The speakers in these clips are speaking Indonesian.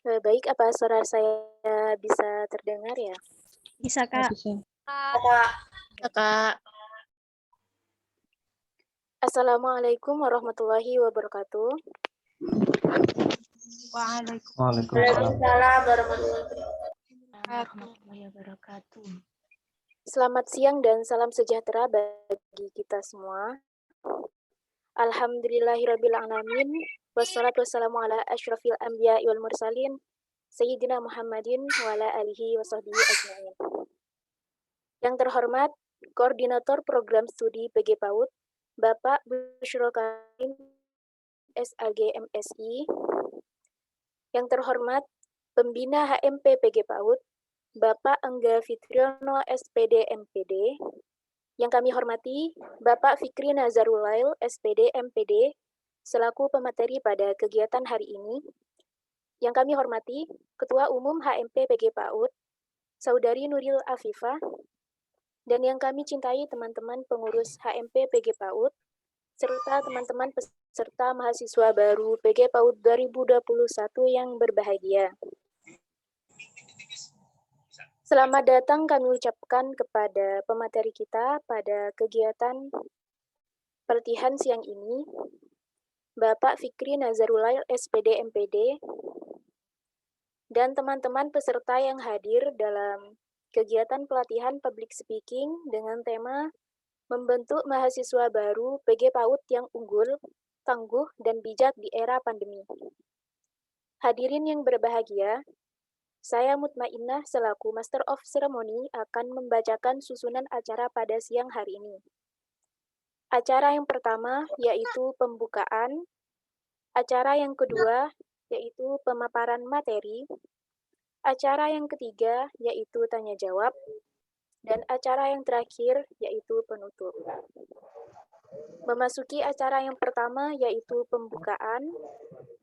Baik, apa suara saya bisa terdengar ya? Bisa, Kak. Kakak. Assalamualaikum warahmatullahi wabarakatuh. Waalaikumsalam warahmatullahi wabarakatuh. Selamat siang dan salam sejahtera bagi kita semua. Alhamdulillahirrabbilalamin. Wassalatu wassalamu ala asyrafil anbiya wal mursalin. Sayyidina Muhammadin wa ala alihi wa sahbihi ajma'in. Yang terhormat, Koordinator Program Studi PG PAUD, Bapak Busyro Karim, SAG MSI. Yang terhormat, Pembina HMP PG PAUD, Bapak Angga Fitriono SPD MPD. Yang kami hormati, Bapak Fikri Nazarulail SPD MPD, selaku pemateri pada kegiatan hari ini. Yang kami hormati, Ketua Umum HMP PG PAUD, Saudari Nuril Afifah, dan yang kami cintai teman-teman pengurus HMP PG PAUD, serta teman-teman peserta mahasiswa baru PG PAUD 2021 yang berbahagia. Selamat datang kami ucapkan kepada pemateri kita pada kegiatan pelatihan siang ini, Bapak Fikri Nazarulail SPD MPD, dan teman-teman peserta yang hadir dalam kegiatan pelatihan public speaking dengan tema Membentuk Mahasiswa Baru PG PAUD yang Unggul, Tangguh, dan Bijak di Era Pandemi. Hadirin yang berbahagia, saya Mutmainnah selaku Master of Ceremony akan membacakan susunan acara pada siang hari ini. Acara yang pertama yaitu pembukaan, acara yang kedua yaitu pemaparan materi, acara yang ketiga yaitu tanya jawab, dan acara yang terakhir yaitu penutup. Memasuki acara yang pertama yaitu pembukaan,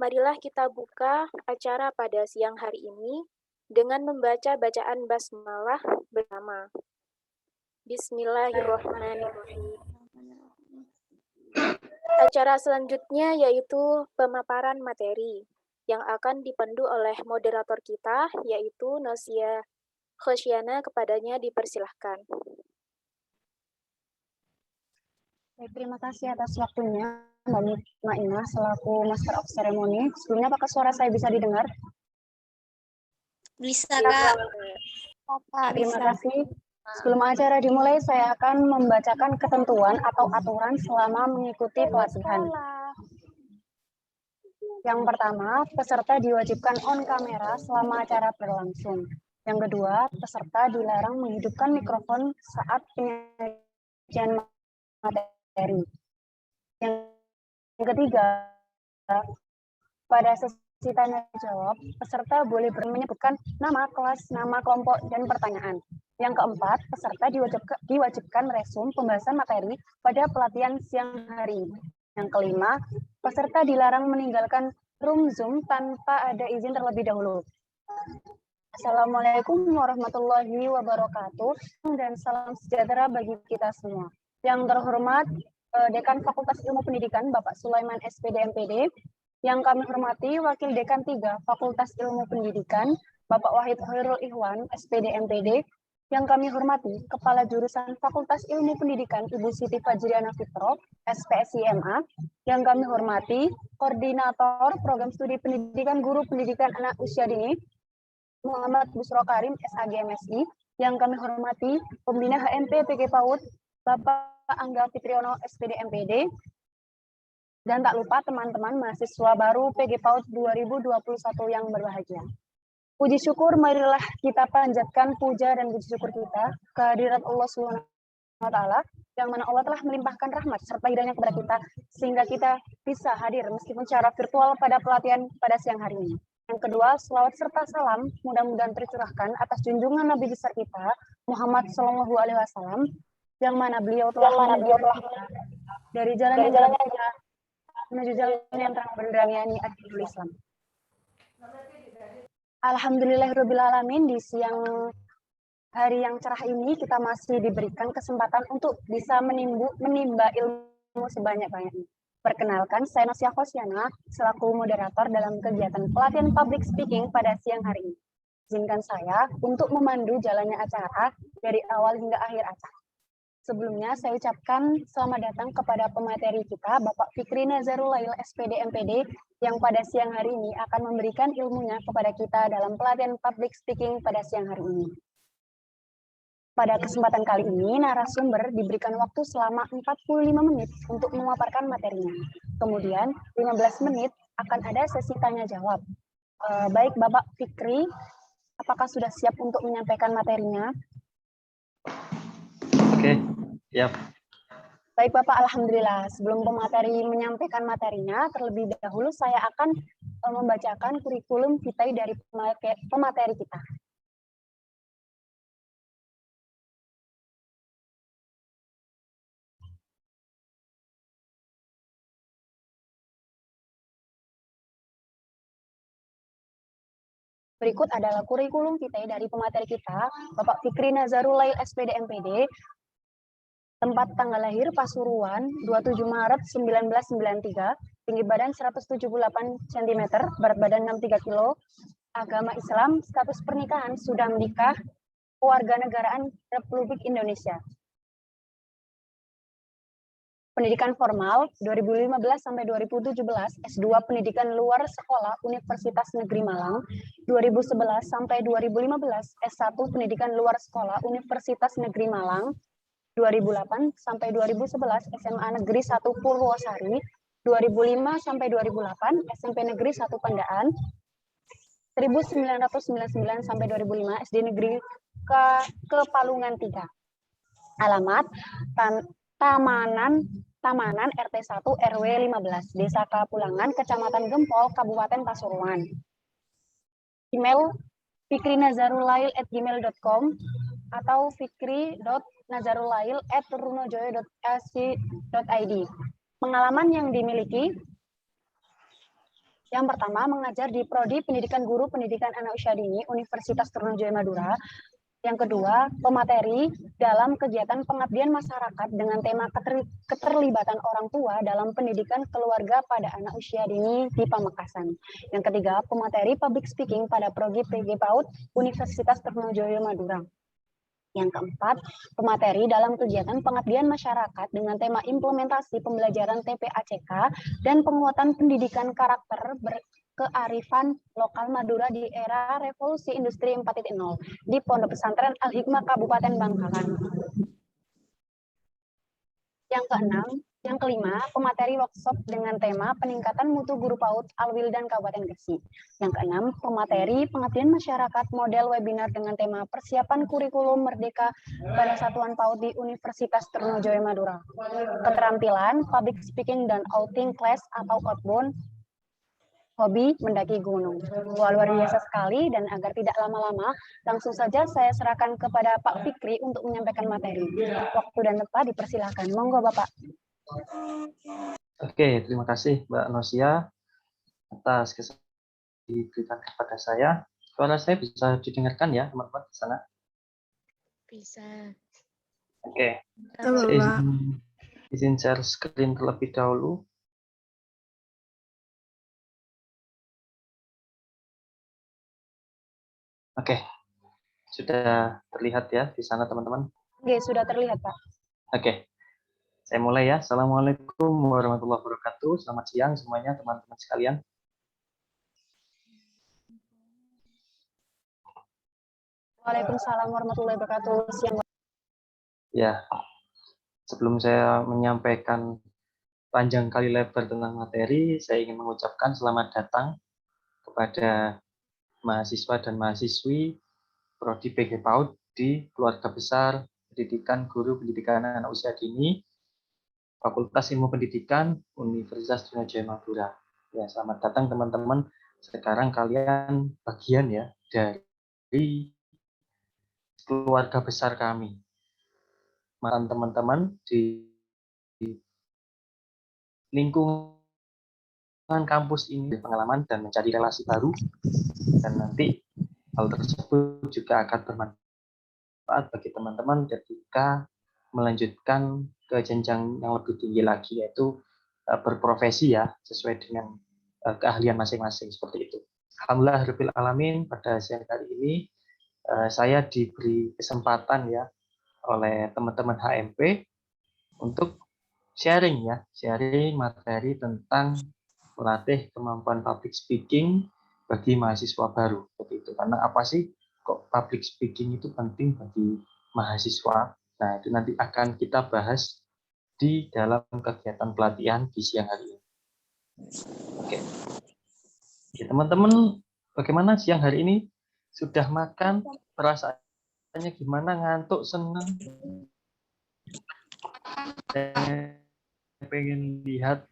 marilah kita buka acara pada siang hari ini dengan membaca bacaan basmalah bersama. Bismillahirrahmanirrahim. Acara selanjutnya yaitu pemaparan materi yang akan dipandu oleh moderator kita yaitu Nosia Khosyana, kepadanya dipersilahkan. Terima kasih atas waktunya, Mbak Mutmainnah selaku Master of Ceremony. Sebelumnya apakah suara saya bisa didengar? Bisa, Kak. Terima kasih. Sebelum acara dimulai, saya akan membacakan ketentuan atau aturan selama mengikuti pelatihan. Yang pertama, peserta diwajibkan on kamera selama acara berlangsung. Yang kedua, peserta dilarang menghidupkan mikrofon saat penyajian materi. Yang ketiga, pada sesi tanya jawab, peserta boleh menyebutkan nama kelas, nama kelompok, dan pertanyaan. Yang keempat, peserta diwajibkan resum pembahasan materi pada pelatihan siang hari ini. Yang kelima, peserta dilarang meninggalkan room Zoom tanpa ada izin terlebih dahulu. Assalamualaikum warahmatullahi wabarakatuh, dan salam sejahtera bagi kita semua. Yang terhormat, Dekan Fakultas Ilmu Pendidikan, Bapak Sulaiman SPD MPD. Yang kami hormati, Wakil Dekan 3 Fakultas Ilmu Pendidikan, Bapak Wahid Khairul Ikhwan, SPD MPD. Yang kami hormati, Kepala Jurusan Fakultas Ilmu Pendidikan, Ibu Siti Fajriana Fitro, SPSIMA. Yang kami hormati, Koordinator Program Studi Pendidikan Guru Pendidikan Anak Usia Dini, Muhammad Busro Karim, SAG MSI. Yang kami hormati, Pembina HMP PG PAUD, Bapak Angga Fitriono, SPD MPD. Dan tak lupa teman-teman mahasiswa baru PG PAUD 2021 yang berbahagia. Puji syukur, marilah kita panjatkan puja dan puji syukur kita kehadirat Allah SWT, yang mana Allah telah melimpahkan rahmat serta hidayahnya kepada kita, sehingga kita bisa hadir meskipun secara virtual pada pelatihan pada siang hari ini. Yang kedua, selawat serta salam mudah-mudahan tercurahkan atas junjungan Nabi besar kita, Muhammad SAW, yang mana beliau telah dari jalan yang terang menuju jalan yang terang benderang, yakni Ahlul Islam. Alhamdulillahirrahmanirrahim, di siang hari yang cerah ini kita masih diberikan kesempatan untuk bisa menimba ilmu sebanyak-banyaknya. Perkenalkan, saya Nosia Khosyana selaku moderator dalam kegiatan pelatihan public speaking pada siang hari ini. Izinkan saya untuk memandu jalannya acara dari awal hingga akhir acara. Sebelumnya saya ucapkan selamat datang kepada pemateri kita, Bapak Fikri Nazarul Lail SPD MPD, yang pada siang hari ini akan memberikan ilmunya kepada kita dalam pelatihan public speaking pada siang hari ini. Pada kesempatan kali ini, narasumber diberikan waktu selama 45 menit untuk memaparkan materinya. Kemudian 15 menit akan ada sesi tanya jawab. Baik Bapak Fikri, apakah sudah siap untuk menyampaikan materinya? Oke, siap. Baik Bapak, alhamdulillah. Sebelum pemateri menyampaikan materinya, terlebih dahulu saya akan membacakan kurikulum vitae dari pemateri kita. Berikut adalah kurikulum vitae dari pemateri kita, Bapak Fikri Nazarul Lail SPD MPD, tempat tanggal lahir Pasuruan, 27 Maret 1993, tinggi badan 178 cm, berat badan 63 kg, agama Islam, status pernikahan, sudah menikah, kewarganegaraan Republik Indonesia. Pendidikan formal 2015 sampai 2017, S2 Pendidikan Luar Sekolah Universitas Negeri Malang, 2011 sampai 2015, S1 Pendidikan Luar Sekolah Universitas Negeri Malang, 2008 sampai 2011, SMA Negeri 1 Purwosari, 2005 sampai 2008, SMP Negeri 1 Pandaan, 1999 sampai 2005, SD Negeri Kepalungan 3. Alamat Tamanan RT 1 RW 15, Desa Kapulangan, Kecamatan Gempol, Kabupaten Pasuruan. Email fikrinazarulail@gmail.com atau fikri.nazarulail@runojoyo.ac.id. Pengalaman yang dimiliki: yang pertama, mengajar di Prodi Pendidikan Guru Pendidikan Anak Usia Dini Universitas Trunojoyo Madura. Yang kedua, pemateri dalam kegiatan pengabdian masyarakat dengan tema keterlibatan orang tua dalam pendidikan keluarga pada anak usia dini di Pamekasan. Yang ketiga, pemateri public speaking pada Prodi PG PAUD Universitas Trunojoyo Madura. Yang keempat, pemateri dalam kegiatan pengabdian masyarakat dengan tema implementasi pembelajaran TPACK dan penguatan pendidikan karakter kearifan lokal Madura di era Revolusi Industri 4.0 di Pondok Pesantren Al-Hikmah Kabupaten Bangkalan. Yang keenam, Yang kelima, pemateri workshop dengan tema peningkatan mutu guru PAUD Alwildan Kabupaten Gresik. Yang keenam, pemateri pengabdian masyarakat model webinar dengan tema persiapan kurikulum merdeka pada satuan PAUD di Universitas Trunojoyo Madura. Keterampilan public speaking dan outing class atau outbound hobi mendaki gunung. Wah, luar biasa sekali, dan agar tidak lama-lama, langsung saja saya serahkan kepada Pak Fikri untuk menyampaikan materi. Waktu dan tempat dipersilahkan. Monggo Bapak. Oke, terima kasih Mbak Nosia atas kesempatan diberikan kepada saya. Suara saya bisa didengarkan ya teman-teman di sana? Bisa. Oke, saya izin share screen terlebih dahulu. Oke, sudah terlihat ya di sana teman-teman? Oke, sudah terlihat Pak. Oke, saya mulai ya. Assalamualaikum warahmatullahi wabarakatuh. Selamat siang semuanya teman-teman sekalian. Waalaikumsalam warahmatullahi wabarakatuh. Siang. Ya, sebelum saya menyampaikan panjang kali lebar tentang materi, saya ingin mengucapkan selamat datang kepada mahasiswa dan mahasiswi Prodi PG PAUD di Keluarga Besar Pendidikan Guru Pendidikan Anak Usia Dini Fakultas Ilmu Pendidikan Universitas Trunojoyo Madura. Ya, selamat datang teman-teman. Sekarang kalian bagian ya dari keluarga besar kami. Teman-teman di lingkungan kampus ini pengalaman dan mencari relasi baru, dan nanti hal tersebut juga akan bermanfaat bagi teman-teman ketika melanjutkan ke jenjang yang lebih tinggi lagi, yaitu berprofesi ya sesuai dengan keahlian masing-masing seperti itu. Alhamdulillah alamin, pada siang hari ini saya diberi kesempatan ya oleh teman-teman HMP untuk sharing materi tentang melatih kemampuan public speaking bagi mahasiswa baru seperti itu. Karena apa sih kok public speaking itu penting bagi mahasiswa? Nah, itu nanti akan kita bahas di dalam kegiatan pelatihan di siang hari ini. Oke. Oke, teman-teman, bagaimana siang hari ini? Sudah makan? Perasaannya gimana? Ngantuk, senang? Saya pengen lihat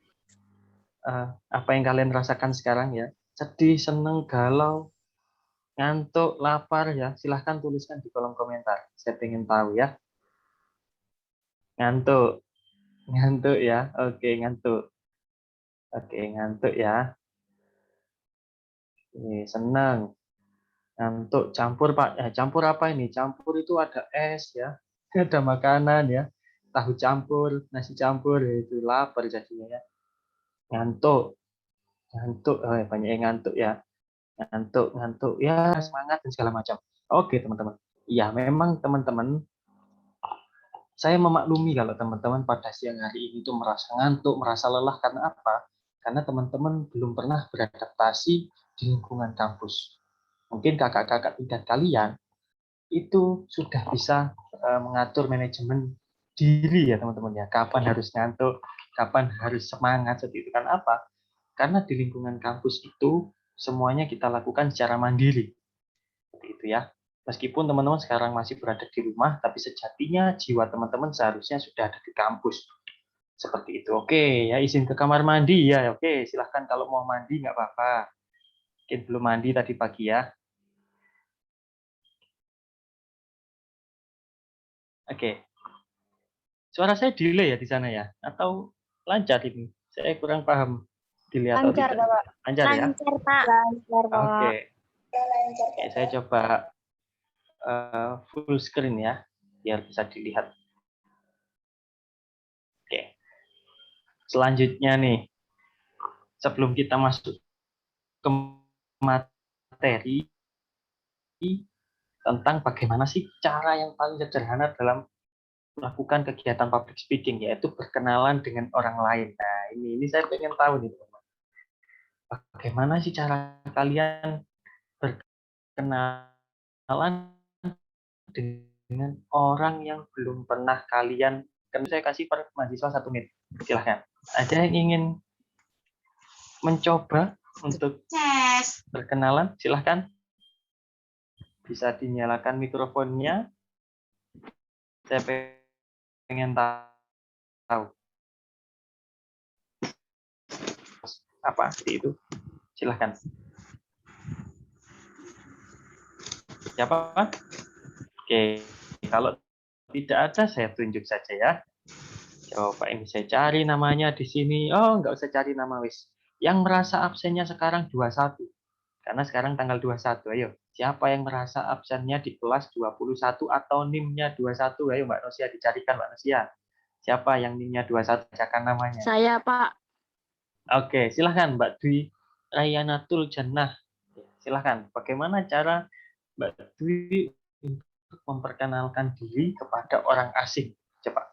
apa yang kalian rasakan sekarang ya. Sedih, senang, galau, ngantuk, lapar ya. Silahkan tuliskan di kolom komentar. Saya pengen tahu ya. Ngantuk. Ngantuk ya. Oke, ngantuk. Oke, ngantuk ya. Oke, senang. Ngantuk, campur Pak. Campur apa ini? Campur itu ada es ya. Ada makanan ya. Tahu campur, nasi campur, ya itu lapar jadinya ya. Ngantuk. Ngantuk, banyak yang ngantuk ya. Ngantuk ya, semangat dan segala macam. Oke teman-teman, ya memang teman-teman, saya memaklumi kalau teman-teman pada siang hari ini tuh merasa ngantuk, merasa lelah. Karena apa? Karena teman-teman belum pernah beradaptasi di lingkungan kampus. Mungkin kakak-kakak tingkat kalian itu sudah bisa mengatur manajemen diri ya teman-teman ya. Kapan harus ngantuk, kapan harus semangat, seperti itu. Kan apa? Karena di lingkungan kampus itu semuanya kita lakukan secara mandiri. Seperti itu ya. Meskipun teman-teman sekarang masih berada di rumah, tapi sejatinya jiwa teman-teman seharusnya sudah ada di kampus. Seperti itu. Oke, ya izin ke kamar mandi ya. Oke, silahkan kalau mau mandi nggak apa-apa. Mungkin belum mandi tadi pagi ya. Oke. Suara saya delay ya di sana ya? Atau lancar ini? Saya kurang paham. Delay atau Lancar, tidak. Bapak. Lancar ya? Lancar, Pak. Lancar, Pak. Oke. Oke, saya coba full screen ya, biar bisa dilihat. Oke. Selanjutnya nih, sebelum kita masuk ke materi tentang bagaimana sih cara yang paling sederhana dalam melakukan kegiatan public speaking, yaitu berkenalan dengan orang lain. Nah, ini saya pengen tahu nih, teman-teman. Bagaimana sih cara kalian berkenalan dengan orang yang belum pernah kalian, kan saya kasih per mahasiswa 1 menit. Silahkan. Ada yang ingin mencoba untuk berkenalan? Silahkan. Bisa dinyalakan mikrofonnya. Saya pengen tahu. Apa itu? Silahkan. Siapa? Oke, kalau tidak ada saya tunjuk saja ya. Coba ini saya cari namanya di sini. Oh, nggak usah cari nama wis. Yang merasa absennya sekarang 21. Karena sekarang tanggal 21. Ayo, siapa yang merasa absennya di kelas 21 atau NIM-nya 21? Ayo Mbak Nosia dicarikan Mbak Nosia. Siapa yang NIM-nya 21? Bacakan namanya. Saya, Pak. Oke, silahkan Mbak Dwi Rayanatul Jannah. Silahkan, bagaimana cara Mbak Dwi untuk memperkenalkan diri kepada orang asing? Coba.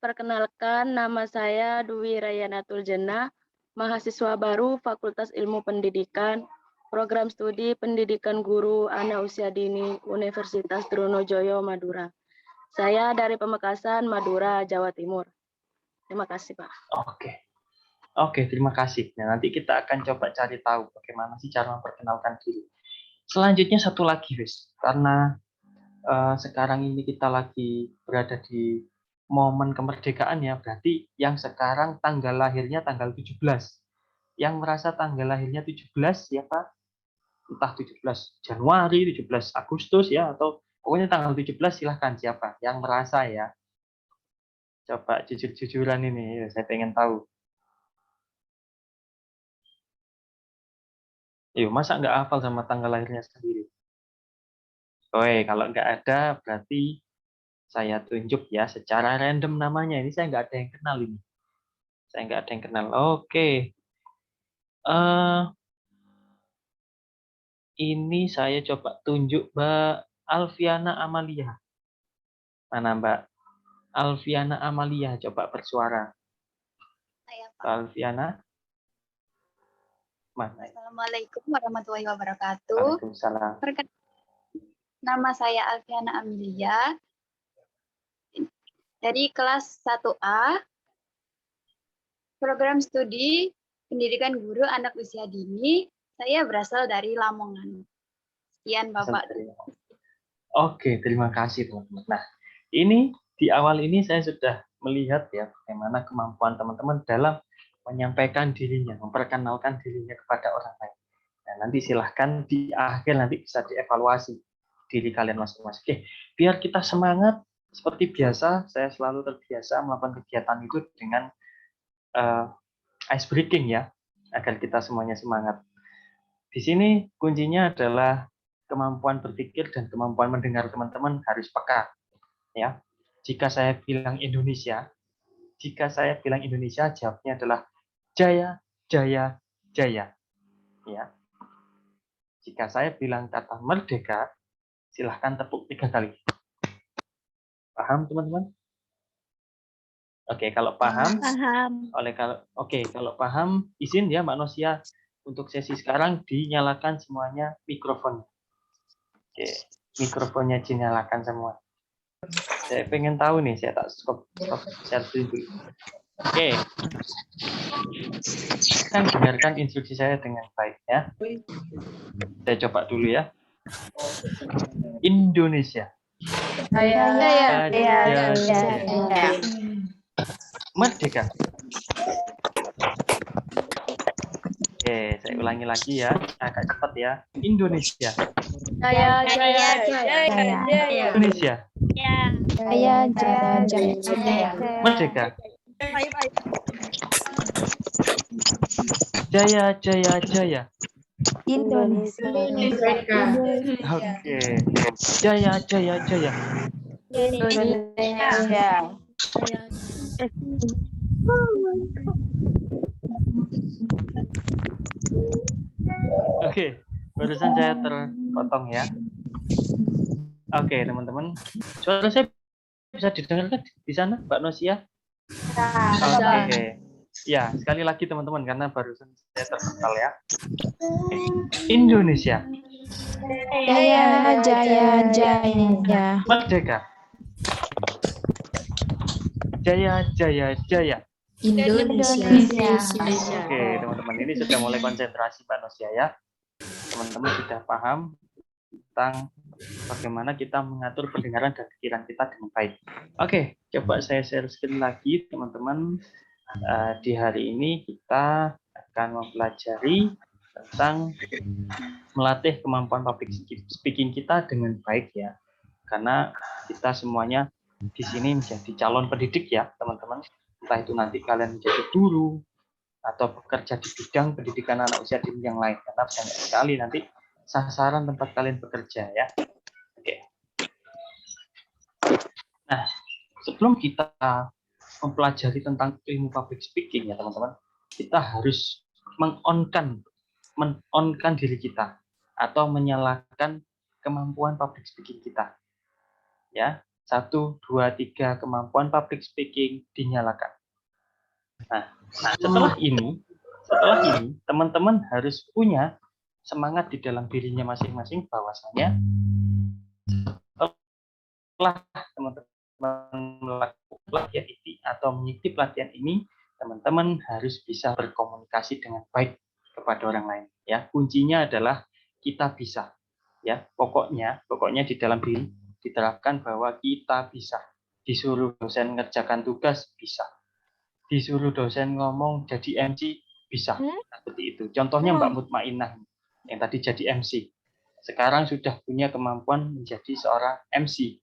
Perkenalkan, nama saya Dwi Rayanatul Jannah, mahasiswa baru Fakultas Ilmu Pendidikan, Program Studi Pendidikan Guru Anak Usia Dini Universitas Trunojoyo, Madura. Saya dari Pamekasan, Madura, Jawa Timur. Terima kasih, Pak. Oke, terima kasih. Nah, nanti kita akan coba cari tahu bagaimana sih cara memperkenalkan diri. Selanjutnya satu lagi, Wis. Karena sekarang ini kita lagi berada di momen kemerdekaan ya, berarti yang sekarang tanggal lahirnya tanggal 17. Yang merasa tanggal lahirnya 17 siapa? Entah 17 Januari, 17 Agustus ya, atau pokoknya tanggal 17 silahkan siapa yang merasa ya. Coba jujur-jujuran ini, saya pengen tahu. Masa nggak hafal sama tanggal lahirnya sendiri? Oke, kalau nggak ada berarti saya tunjuk ya secara random namanya. Ini saya nggak ada yang kenal ini. Saya nggak ada yang kenal. Oke. Ini saya coba tunjuk Mbak Alfiana Amalia. Mana Mbak Alfiana Amalia? Coba bersuara. Saya, Pak. Mbak Alfiana. Mana? Assalamualaikum warahmatullahi wabarakatuh. Waalaikumsalam. Nama saya Alfiana Amelia dari kelas 1A, Program Studi Pendidikan Guru Anak Usia Dini. Saya berasal dari Lamongan. Sekian, Bapak. Oke, terima kasih teman-teman. Nah, ini di awal ini saya sudah melihat ya bagaimana kemampuan teman-teman dalam menyampaikan dirinya, memperkenalkan dirinya kepada orang lain. Nah, nanti silahkan di akhir nanti bisa dievaluasi diri kalian masing-masing. Oke, biar kita semangat seperti biasa, saya selalu terbiasa melakukan kegiatan itu dengan ice breaking ya, agar kita semuanya semangat. Di sini kuncinya adalah kemampuan berpikir dan kemampuan mendengar teman-teman harus peka. Ya, jika saya bilang Indonesia, jawabnya adalah Jaya, Jaya, Jaya. Ya. Jika saya bilang kata merdeka, silahkan tepuk 3 kali. Paham teman-teman? Oke, kalau paham. Kalau paham, izin ya Mbak Nosia untuk sesi sekarang dinyalakan semuanya mikrofon. Oke, mikrofonnya dinyalakan semua. Saya pengen tahu nih, saya tak stop share dulu. Oke. Kan dengarkan instruksi saya dengan baik ya. Saya coba dulu ya. Indonesia. Merdeka. Oke, saya ulangi lagi ya, agak cepat ya. Indonesia. Indonesia. Merdeka. Jaya, Jaya, Jaya. Indonesia. Oke. Jaya, Jaya, Jaya. Indonesia. Oke, barusan saya terpotong ya. Oke, teman-teman. Suara saya bisa didengarkan di sana, Mbak Nosia? Oke. Ya, sekali lagi teman-teman, karena barusan saya terpental ya. Indonesia. Jaya, Jaya, Jaya. Merdeka. Jaya, jaya, jaya. Indonesia. Oke, teman-teman, ini sudah mulai konsentrasi manusia ya. Teman-teman sudah paham tentang bagaimana kita mengatur pendengaran dan pikiran kita dengan baik. Oke, coba saya share screen lagi, teman-teman. Di hari ini kita akan mempelajari tentang melatih kemampuan public speaking kita dengan baik ya. Karena kita semuanya di sini menjadi calon pendidik ya, teman-teman. Entah itu nanti kalian menjadi guru atau bekerja di bidang pendidikan anak usia dini yang lain, karena banyak sekali nanti sasaran tempat kalian bekerja ya. Oke. Nah, sebelum kita mempelajari tentang ilmu public speaking ya teman-teman, kita harus men-on-kan diri kita atau menyalakan kemampuan public speaking kita. Ya, 1, 2, 3 kemampuan public speaking dinyalakan. Nah, setelah ini teman-teman harus punya semangat di dalam dirinya masing-masing bahwasanya setelah teman-teman melakukan pelatihan ini atau mengikuti pelatihan ini, teman-teman harus bisa berkomunikasi dengan baik kepada orang lain. Ya, kuncinya adalah kita bisa. Ya, pokoknya di dalam diri diterapkan bahwa kita bisa. Disuruh dosen ngerjakan tugas bisa. Disuruh dosen ngomong jadi MC bisa. Seperti itu. Contohnya Mbak Mutmainah yang tadi jadi MC. Sekarang sudah punya kemampuan menjadi seorang MC.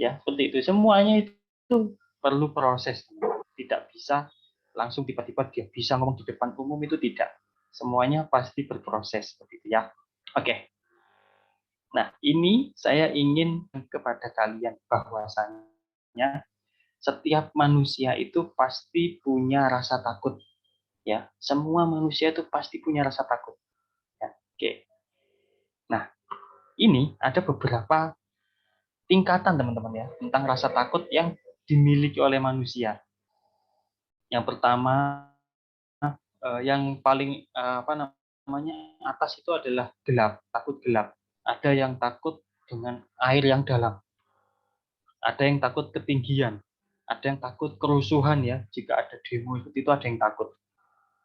Ya, seperti itu. Semuanya itu perlu proses. Tidak bisa langsung tiba-tiba dia bisa ngomong di depan umum, itu tidak. Semuanya pasti berproses seperti itu ya. Oke. Nah, ini saya ingin kepada kalian bahwasannya setiap manusia itu pasti punya rasa takut. Ya, semua manusia itu pasti punya rasa takut. Ya, oke. Nah, ini ada beberapa tingkatan teman-teman ya tentang rasa takut yang dimiliki oleh manusia. Yang pertama, yang paling atas itu adalah gelap, takut gelap. Ada yang takut dengan air yang dalam. Ada yang takut ketinggian. Ada yang takut kerusuhan ya. Jika ada demo itu ada yang takut.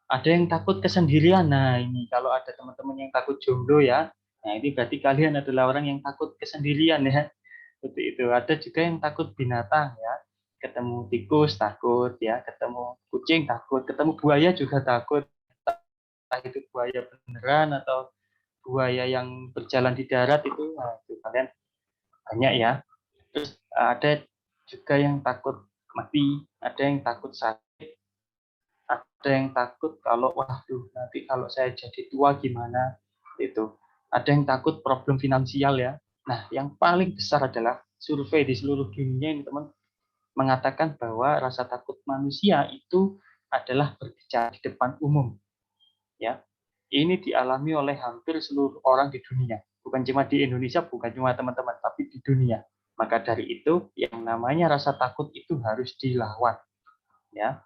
Ada yang takut kesendirian. Nah, ini kalau ada teman-teman yang takut jomblo ya. Nah, ini berarti kalian adalah orang yang takut kesendirian ya. Seperti itu. Ada juga yang takut binatang ya. Ketemu tikus takut ya, ketemu kucing takut, ketemu buaya juga takut. Entah itu buaya beneran atau buaya yang berjalan di darat itu, nah, itu kalian banyak ya. Terus ada juga yang takut mati, ada yang takut sakit, ada yang takut kalau waduh nanti kalau saya jadi tua gimana itu. Ada yang takut problem finansial ya. Nah, yang paling besar adalah survei di seluruh dunia ini teman mengatakan bahwa rasa takut manusia itu adalah berbicara di depan umum. Ya. Ini dialami oleh hampir seluruh orang di dunia. Bukan cuma di Indonesia, bukan cuma teman-teman, tapi di dunia. Maka dari itu, yang namanya rasa takut itu harus dilawan. Ya.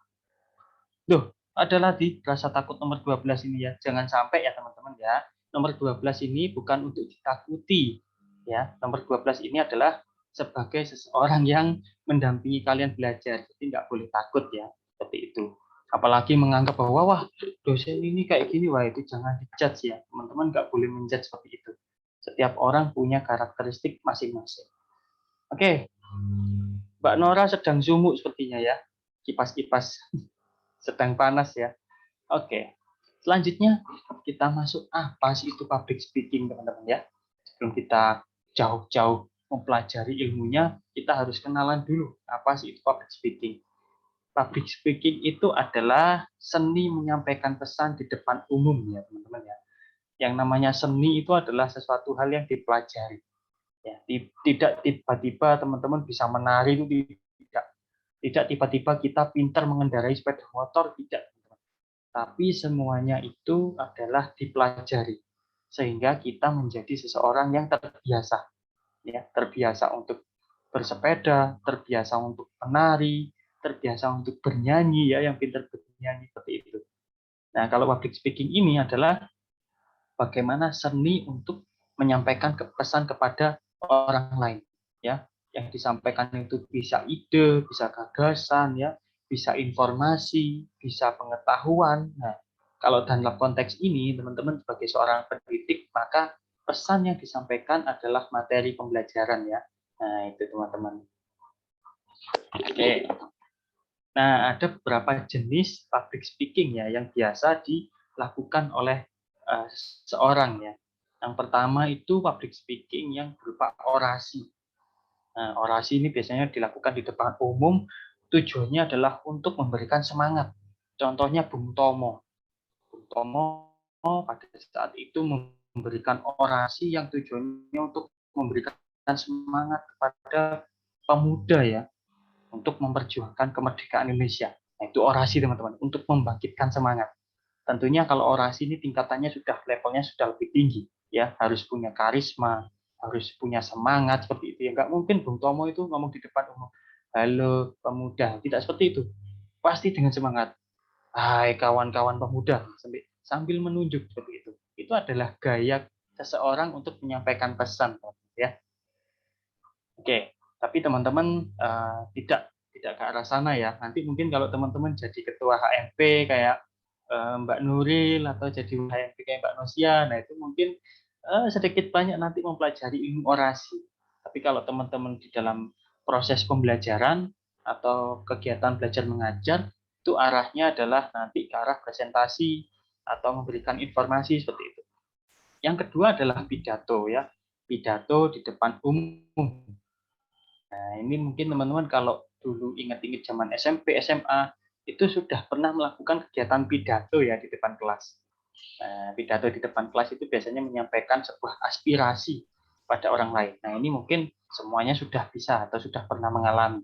Loh, ada lagi rasa takut nomor 12 ini ya. Jangan sampai ya teman-teman ya. Nomor 12 ini bukan untuk ditakuti. Ya, nomor 12 ini adalah sebagai seseorang yang mendampingi kalian belajar. Jadi nggak boleh takut ya. Seperti itu. Apalagi menganggap bahwa wah dosen ini kayak gini, wah itu jangan dijudge ya. Teman-teman nggak boleh menjudge seperti itu. Setiap orang punya karakteristik masing-masing. Oke, Mbak Nora sedang sumuk sepertinya ya. Kipas-kipas sedang panas ya. Oke, selanjutnya kita masuk apa sih itu public speaking teman-teman ya. Sebelum kita jauh-jauh mempelajari ilmunya, kita harus kenalan dulu apa sih itu public speaking. Public speaking itu adalah seni menyampaikan pesan di depan umum ya teman-teman ya. Yang namanya seni itu adalah sesuatu hal yang dipelajari. Ya, tidak tiba-tiba teman-teman bisa menari itu tidak. Tidak tiba-tiba kita pintar mengendarai sepeda motor, tidak. Tapi semuanya itu adalah dipelajari. Sehingga kita menjadi seseorang yang terbiasa. Ya, terbiasa untuk bersepeda, terbiasa untuk menari, terbiasa untuk bernyanyi ya, yang pintar bernyanyi seperti itu. Nah, kalau public speaking ini adalah bagaimana seni untuk menyampaikan pesan kepada orang lain, ya. yang disampaikan itu bisa ide, bisa gagasan, ya, bisa informasi, bisa pengetahuan. Nah, kalau dalam konteks ini, teman-teman sebagai seorang pendidik, maka pesan yang disampaikan adalah materi pembelajaran, ya. Nah, itu teman-teman. Oke. Nah, ada beberapa jenis public speaking ya yang biasa dilakukan oleh seorang ya. Yang pertama itu public speaking yang berupa orasi. Nah, orasi ini biasanya dilakukan di depan umum, tujuannya adalah untuk memberikan semangat. Contohnya Bung Tomo. Bung Tomo pada saat itu memberikan orasi yang tujuannya untuk memberikan semangat kepada pemuda ya, untuk memperjuangkan kemerdekaan Indonesia. Nah, itu orasi teman-teman, untuk membangkitkan semangat. Tentunya kalau orasi ini tingkatannya sudah levelnya sudah lebih tinggi, ya harus punya karisma, harus punya semangat seperti itu. Ya nggak mungkin Bung Tomo itu ngomong di depan umum, halo pemuda, tidak seperti itu. Pasti dengan semangat, hai kawan-kawan pemuda, sambil menunjuk seperti itu. Itu adalah gaya seseorang untuk menyampaikan pesan, ya. Oke, tapi teman-teman tidak ke arah sana ya. Nanti mungkin kalau teman-teman jadi ketua HMP kayak Mbak Nuril atau jadi HMP kayak Mbak Nosia, nah itu mungkin sedikit banyak nanti mempelajari ilmu orasi. Tapi kalau teman-teman di dalam proses pembelajaran atau kegiatan belajar mengajar, itu arahnya adalah nanti ke arah presentasi atau memberikan informasi seperti itu. Yang kedua adalah pidato ya, pidato di depan umum. Nah, ini mungkin teman-teman kalau dulu ingat-ingat zaman SMP, SMA, itu sudah pernah melakukan kegiatan pidato ya di depan kelas. Nah, pidato di depan kelas itu biasanya menyampaikan sebuah aspirasi pada orang lain. Nah, ini mungkin semuanya sudah bisa atau sudah pernah mengalami.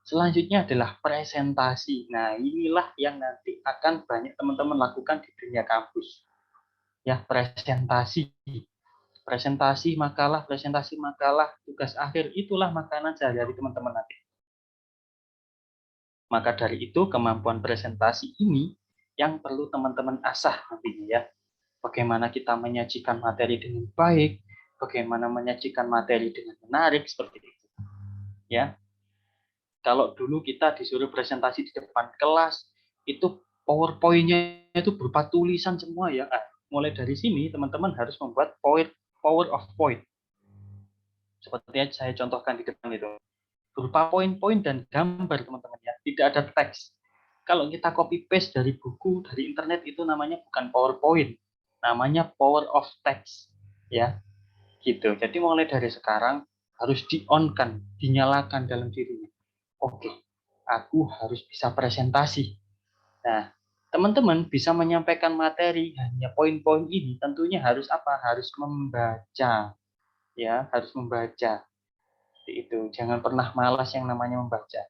Selanjutnya adalah presentasi. Nah, inilah yang nanti akan banyak teman-teman lakukan di dunia kampus. Ya, presentasi. Presentasi makalah, tugas akhir, itulah makanan sehari-hari teman-teman nanti. Maka dari itu, kemampuan presentasi ini yang perlu teman-teman asah nantinya ya. Bagaimana kita menyajikan materi dengan baik, bagaimana menyajikan materi dengan menarik, seperti itu. Ya. Kalau dulu kita disuruh presentasi di depan kelas, itu PowerPoint-nya itu berupa tulisan semua ya. Mulai dari sini, teman-teman harus membuat power of point. Seperti yang saya contohkan di depan itu. Berupa poin-poin dan gambar, teman-teman ya. Tidak ada teks. Kalau kita copy paste dari buku, dari internet, itu namanya bukan PowerPoint. Namanya power of text. Ya, gitu. Jadi mulai dari sekarang harus di-on-kan, dinyalakan dalam dirinya. Oke, aku harus bisa presentasi. Nah, teman-teman bisa menyampaikan materi hanya poin-poin ini, tentunya harus apa? Harus membaca. Ya, harus membaca. Itu jangan pernah malas yang namanya membaca.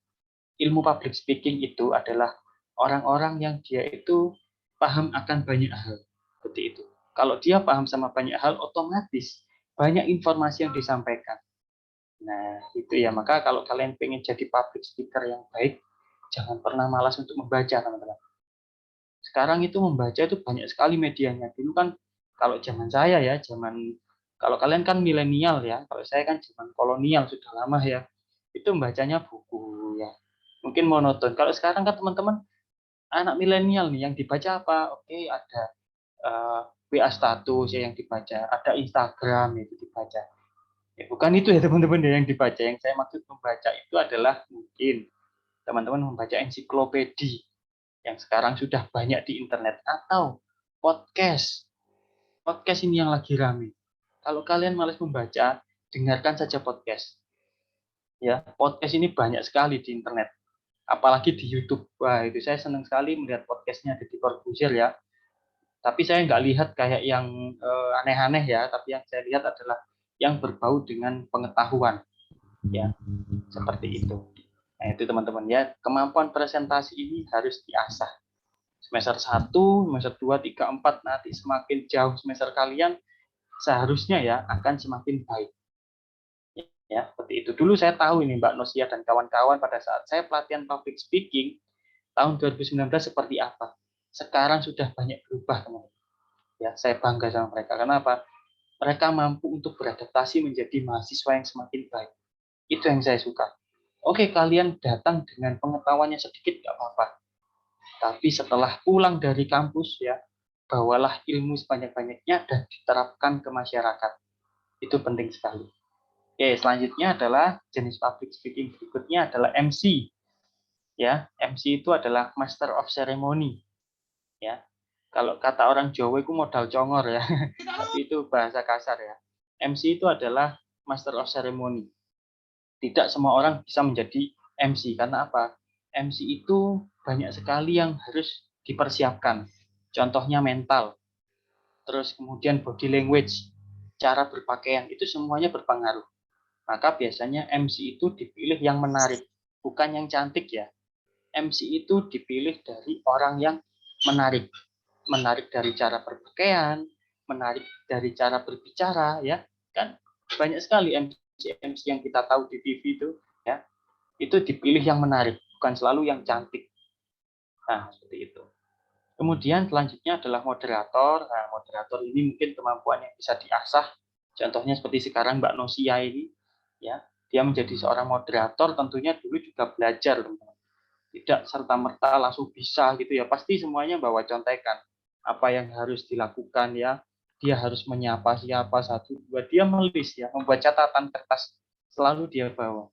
Ilmu public speaking itu adalah orang-orang yang dia itu paham akan banyak hal. Seperti itu. Kalau dia paham sama banyak hal, otomatis banyak informasi yang disampaikan. Nah, itu ya. Maka kalau kalian pengen jadi public speaker yang baik, jangan pernah malas untuk membaca, teman-teman. Sekarang itu membaca itu banyak sekali medianya. Dulu kan kalau zaman saya ya, kalau kalian kan milenial ya, kalau saya kan zaman kolonial sudah lama ya. Itu membacanya buku ya. Mungkin monoton. Kalau sekarang kan teman-teman anak milenial nih yang dibaca apa? Oke, ada WA status ya yang dibaca, ada Instagram itu dibaca. Ya, bukan itu ya teman-teman yang dibaca. Yang saya maksud membaca itu adalah mungkin teman-teman membaca ensiklopedia yang sekarang sudah banyak di internet, atau podcast. Podcast ini yang lagi rame. Kalau kalian malas membaca, dengarkan saja podcast. Ya, podcast ini banyak sekali di internet. Apalagi di YouTube. Wah, itu saya senang sekali melihat podcastnya Deddy Corbuzier ya. Tapi saya nggak lihat kayak yang aneh-aneh ya, tapi yang saya lihat adalah yang berbau dengan pengetahuan. Ya, seperti itu. Nah, itu teman-teman ya, kemampuan presentasi ini harus diasah. Semester 1, semester 2, 3, 4, nanti semakin jauh semester kalian, seharusnya ya akan semakin baik. Ya, seperti itu. Dulu saya tahu ini Mbak Nosia dan kawan-kawan pada saat saya pelatihan public speaking tahun 2019 seperti apa. Sekarang sudah banyak berubah, teman-teman. Ya, saya bangga sama mereka. Kenapa? Mereka mampu untuk beradaptasi menjadi mahasiswa yang semakin baik. Itu yang saya suka. Oke, kalian datang dengan pengetahuannya sedikit nggak apa-apa. Tapi setelah pulang dari kampus ya, bawalah ilmu sebanyak-banyaknya dan diterapkan ke masyarakat. Itu penting sekali. Oke, selanjutnya adalah jenis public speaking berikutnya adalah MC. Ya, MC itu adalah Master of Ceremony. Ya, kalau kata orang Jawa itu modal congor ya, tapi itu bahasa kasar ya. MC itu adalah Master of Ceremony. Tidak semua orang bisa menjadi MC karena apa? MC itu banyak sekali yang harus dipersiapkan. Contohnya mental, terus kemudian body language, cara berpakaian, itu semuanya berpengaruh. Maka biasanya MC itu dipilih yang menarik, bukan yang cantik ya. MC itu dipilih dari orang yang menarik. Menarik dari cara berpakaian, menarik dari cara berbicara, ya kan banyak sekali MC yang kita tahu di TV itu, ya itu dipilih yang menarik, bukan selalu yang cantik. Nah seperti itu. Kemudian selanjutnya adalah moderator. Nah moderator ini mungkin kemampuan yang bisa diasah. Contohnya seperti sekarang Mbak Nosia ini, ya dia menjadi seorang moderator. Tentunya dulu juga belajar, teman-teman. Tidak serta-merta langsung bisa gitu ya. Pasti semuanya bawa contekan. Apa yang harus dilakukan ya. Dia harus menyapa siapa satu dua. Dia menulis ya, membuat catatan kertas selalu dia bawa.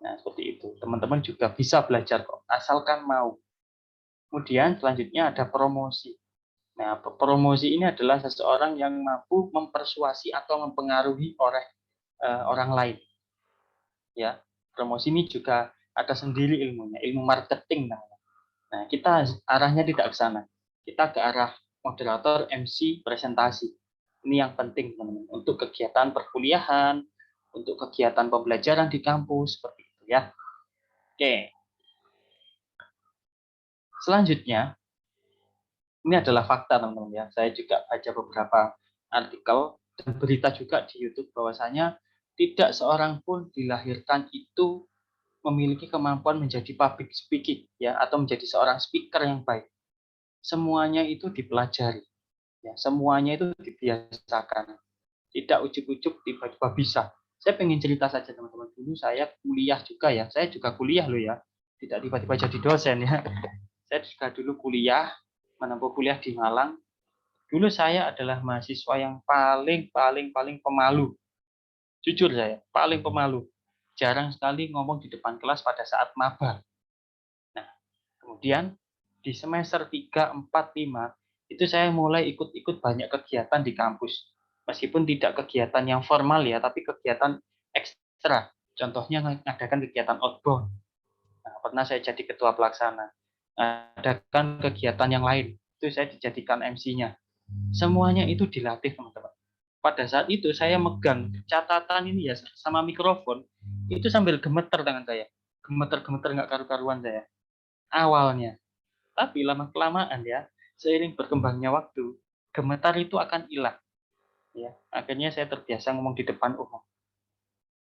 Nah, seperti itu. Teman-teman juga bisa belajar kok, asalkan mau. Kemudian selanjutnya ada promosi. Nah, promosi ini adalah seseorang yang mampu mempersuasi atau mempengaruhi orang lain. Ya, promosi ini juga ada sendiri ilmunya, ilmu marketing namanya. Nah, kita arahnya tidak ke sana. Kita ke arah moderator, MC, presentasi. Ini yang penting, teman-teman, untuk kegiatan perkuliahan, untuk kegiatan pembelajaran di kampus, seperti itu ya. Oke. Selanjutnya, ini adalah fakta, teman-teman ya. Saya juga baca beberapa artikel dan berita juga di YouTube bahwasanya tidak seorang pun dilahirkan itu memiliki kemampuan menjadi public speaking ya atau menjadi seorang speaker yang baik. Semuanya itu dipelajari. Ya, semuanya itu dibiasakan. Tidak ujuk-ujuk tiba-tiba bisa. Saya pengen cerita saja teman-teman. Dulu saya kuliah juga ya. Saya juga kuliah loh ya. Tidak tiba-tiba jadi dosen ya. Saya juga dulu kuliah, menempuh kuliah di Malang. Dulu saya adalah mahasiswa yang paling pemalu. Jujur saya, paling pemalu. Jarang sekali ngomong di depan kelas pada saat maba. Nah, kemudian di semester 3, 4, 5, itu saya mulai ikut-ikut banyak kegiatan di kampus. Meskipun tidak kegiatan yang formal ya, tapi kegiatan ekstra. Contohnya mengadakan kegiatan outbound. Nah, pernah saya jadi ketua pelaksana. Mengadakan kegiatan yang lain, itu saya dijadikan MC-nya. Semuanya itu dilatih, teman-teman. Pada saat itu saya megang catatan ini ya sama mikrofon, itu sambil gemeter tangan saya. Gemeter-gemeter nggak karu-karuan saya. Awalnya. Tapi lama-kelamaan ya, seiring berkembangnya waktu, gemetar itu akan hilang. Ya, akhirnya saya terbiasa ngomong di depan umum.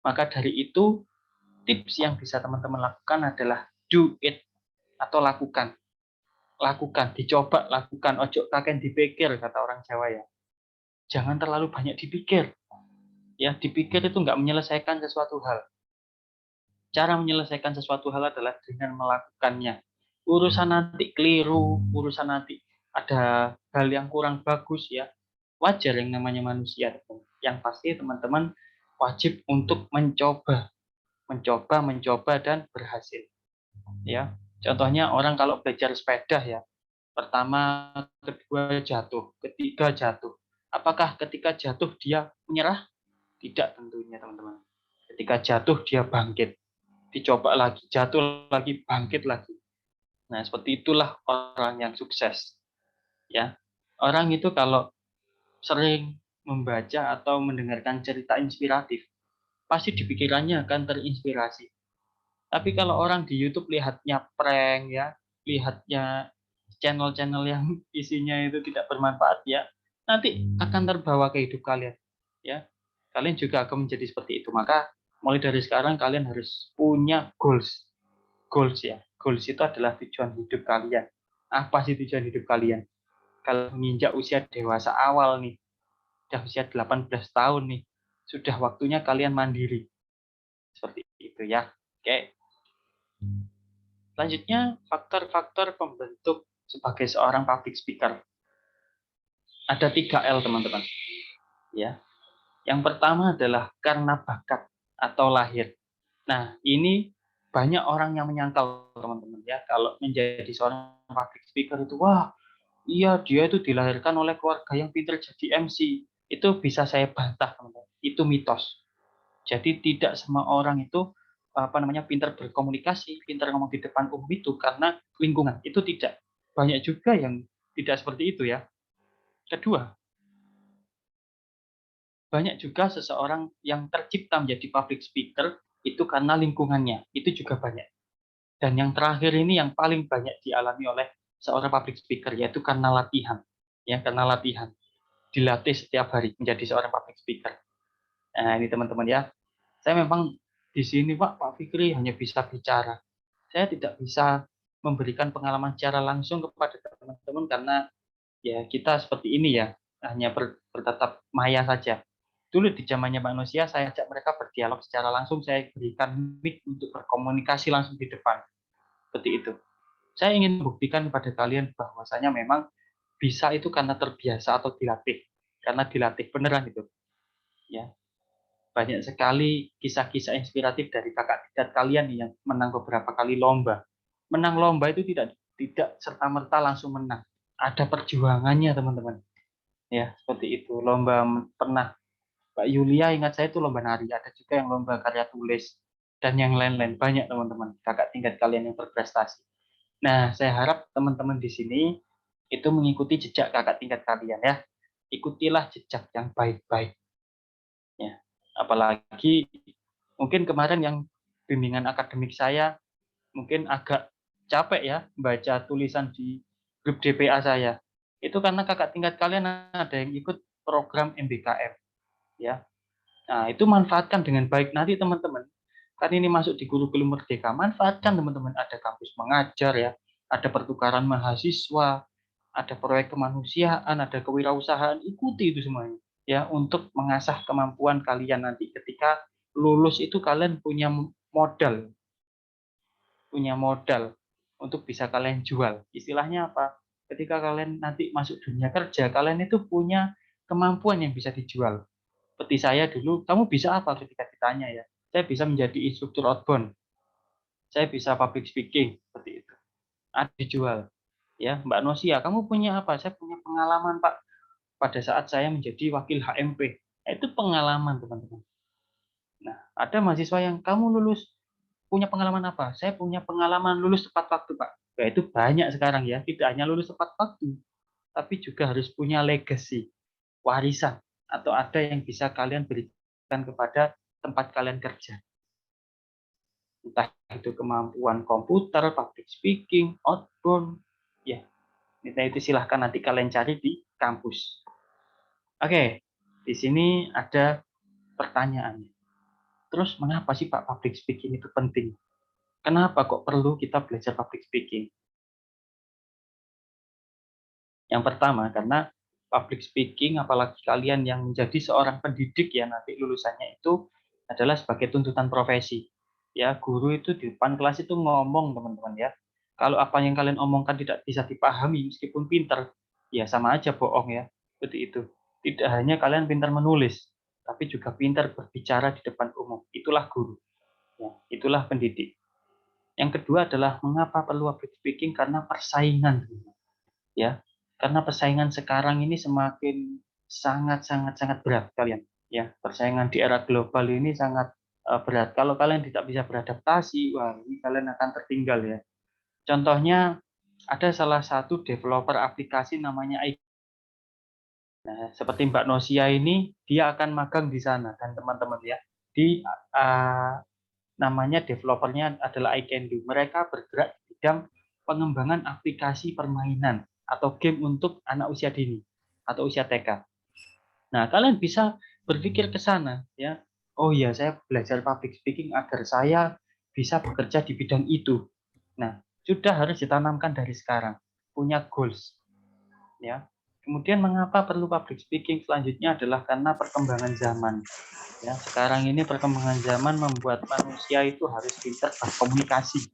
Maka dari itu, tips yang bisa teman-teman lakukan adalah do it atau lakukan. Lakukan, dicoba, lakukan. Ojo kaken dipikir, kata orang Jawa ya. Jangan terlalu banyak dipikir. Ya, dipikir itu nggak menyelesaikan sesuatu hal. Cara menyelesaikan sesuatu hal adalah dengan melakukannya. Urusan nanti keliru, urusan nanti ada hal yang kurang bagus ya. Wajar yang namanya manusia. Yang pasti teman-teman wajib untuk mencoba, dan berhasil. Ya, contohnya orang kalau belajar sepeda ya, pertama, kedua jatuh, ketiga jatuh. Apakah ketika jatuh dia menyerah? Tidak tentunya teman-teman. Ketika jatuh dia bangkit, dicoba lagi, jatuh lagi, bangkit lagi. Nah seperti itulah orang yang sukses. Ya, orang itu kalau sering membaca atau mendengarkan cerita inspiratif, pasti di pikirannya akan terinspirasi. Tapi kalau orang di YouTube lihatnya prank ya, lihatnya channel-channel yang isinya itu tidak bermanfaat ya, nanti akan terbawa ke hidup kalian. Ya, kalian juga akan menjadi seperti itu. Maka mulai dari sekarang kalian harus punya goals. Goals ya. Goals itu adalah tujuan hidup kalian. Apa sih tujuan hidup kalian? Kalau menginjak usia dewasa awal nih, sudah usia 18 tahun nih, sudah waktunya kalian mandiri. Seperti itu ya. Oke. Selanjutnya, faktor-faktor pembentuk sebagai seorang public speaker. Ada 3 L, teman-teman. Ya. Yang pertama adalah karena bakat atau lahir. Nah, ini banyak orang yang menyangkal, teman-teman ya, kalau menjadi seorang public speaker itu, wah, iya dia itu dilahirkan oleh keluarga yang pintar jadi MC. Itu bisa saya bantah, teman-teman. Itu mitos. Jadi tidak semua orang itu pintar berkomunikasi, pintar ngomong di depan umum itu karena lingkungan. Itu tidak. Banyak juga yang tidak seperti itu ya. Kedua, banyak juga seseorang yang tercipta menjadi public speaker itu karena lingkungannya. Itu juga banyak. Dan yang terakhir ini yang paling banyak dialami oleh seorang public speaker, yaitu karena latihan. Ya, karena latihan. Dilatih setiap hari menjadi seorang public speaker. Nah, ini teman-teman ya. Saya memang di sini Pak Fikri hanya bisa bicara. Saya tidak bisa memberikan pengalaman secara langsung kepada teman-teman karena ya kita seperti ini ya, hanya bertatap maya saja. Dulu di zamannya manusia, saya ajak mereka berdialog secara langsung, saya berikan mic untuk berkomunikasi langsung di depan. Seperti itu. Saya ingin membuktikan kepada kalian bahwasanya memang bisa itu karena terbiasa atau dilatih. Karena dilatih beneran itu. Ya. Banyak sekali kisah-kisah inspiratif dari kakak tingkat kalian yang menang beberapa kali lomba. Menang lomba itu tidak serta-merta langsung menang. Ada perjuangannya, teman-teman. Ya, seperti itu. Lomba pernah Mbak Yulia, ingat saya itu lomba nari, ada juga yang lomba karya tulis dan yang lain-lain. Banyak teman-teman kakak tingkat kalian yang berprestasi. Nah, saya harap teman-teman di sini itu mengikuti jejak kakak tingkat kalian ya. Ikutilah jejak yang baik-baik. Ya. Apalagi mungkin kemarin yang bimbingan akademik saya mungkin agak capek ya baca tulisan di grup DPA saya. Itu karena kakak tingkat kalian ada yang ikut program MBKM ya. Nah, itu manfaatkan dengan baik nanti teman-teman. Kan ini masuk di kurikulum Merdeka, manfaatkan teman-teman, ada kampus mengajar ya, ada pertukaran mahasiswa, ada proyek kemanusiaan, ada kewirausahaan, ikuti itu semuanya ya untuk mengasah kemampuan kalian nanti ketika lulus itu kalian punya modal untuk bisa kalian jual. Istilahnya apa? Ketika kalian nanti masuk dunia kerja, kalian itu punya kemampuan yang bisa dijual. Seperti saya dulu, kamu bisa apa ketika ditanya ya? Saya bisa menjadi instruktur outbound. Saya bisa public speaking seperti itu. Ada dijual. Ya, Mbak Nosia, kamu punya apa? Saya punya pengalaman, Pak. Pada saat saya menjadi wakil HMP. Itu pengalaman, teman-teman. Nah, ada mahasiswa yang kamu lulus punya pengalaman apa? Saya punya pengalaman lulus tepat waktu, Pak. Ya, itu banyak sekarang ya. Tidak hanya lulus tepat waktu, tapi juga harus punya legacy, warisan, atau ada yang bisa kalian berikan kepada tempat kalian kerja. Entah itu kemampuan komputer, public speaking, outbound, ya. Itu silahkan nanti kalian cari di kampus. Oke, di sini ada pertanyaannya. Terus mengapa sih Pak public speaking itu penting? Kenapa kok perlu kita belajar public speaking? Yang pertama, karena public speaking, apalagi kalian yang menjadi seorang pendidik ya nanti lulusannya itu adalah sebagai tuntutan profesi. Ya, guru itu di depan kelas itu ngomong, teman-teman ya. Kalau apa yang kalian omongkan tidak bisa dipahami meskipun pintar, ya sama aja bohong ya. Seperti itu. Tidak hanya kalian pintar menulis, tapi juga pintar berbicara di depan umum. Itulah guru. Ya, itulah pendidik. Yang kedua adalah mengapa perlu public speaking? Karena persaingan. Ya, karena persaingan sekarang ini semakin sangat berat kalian ya. Persaingan di era global ini sangat berat. Kalau kalian tidak bisa beradaptasi, wah ini kalian akan tertinggal ya. Contohnya ada salah satu developer aplikasi namanya iCloud. Nah, seperti Mbak Nosia ini, dia akan magang di sana dan teman-teman ya. Di namanya developernya adalah iCanDo. Mereka bergerak di bidang pengembangan aplikasi permainan atau game untuk anak usia dini atau usia TK. Nah, kalian bisa berpikir ke sana ya. Oh iya, saya belajar public speaking agar saya bisa bekerja di bidang itu. Nah, sudah harus ditanamkan dari sekarang. Punya goals. Ya. Kemudian mengapa perlu public speaking selanjutnya adalah karena perkembangan zaman. Ya, sekarang ini perkembangan zaman membuat manusia itu harus pintar berkomunikasi.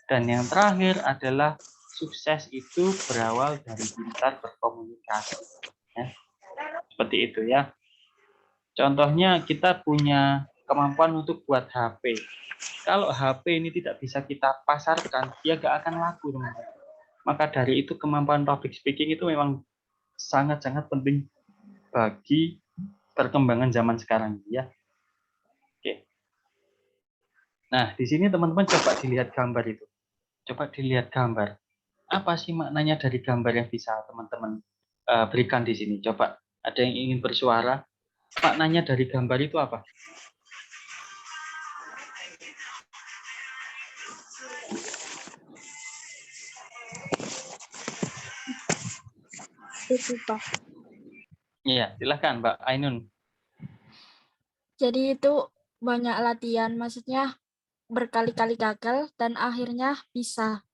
Dan yang terakhir adalah sukses itu berawal dari pintar berkomunikasi. Ya, seperti itu ya. Contohnya kita punya kemampuan untuk buat HP. Kalau HP ini tidak bisa kita pasarkan, dia nggak akan laku, teman-teman. Maka dari itu kemampuan public speaking itu memang sangat-sangat penting bagi perkembangan zaman sekarang ya. Oke. Nah, di sini teman-teman coba dilihat gambar itu. Coba dilihat gambar. Apa sih maknanya dari gambar yang bisa teman-teman berikan di sini? Coba ada yang ingin bersuara. Maknanya dari gambar itu apa? Itu, Pak. Iya, silakan Mbak Ainun. Jadi itu banyak latihan, maksudnya berkali-kali gagal dan akhirnya bisa.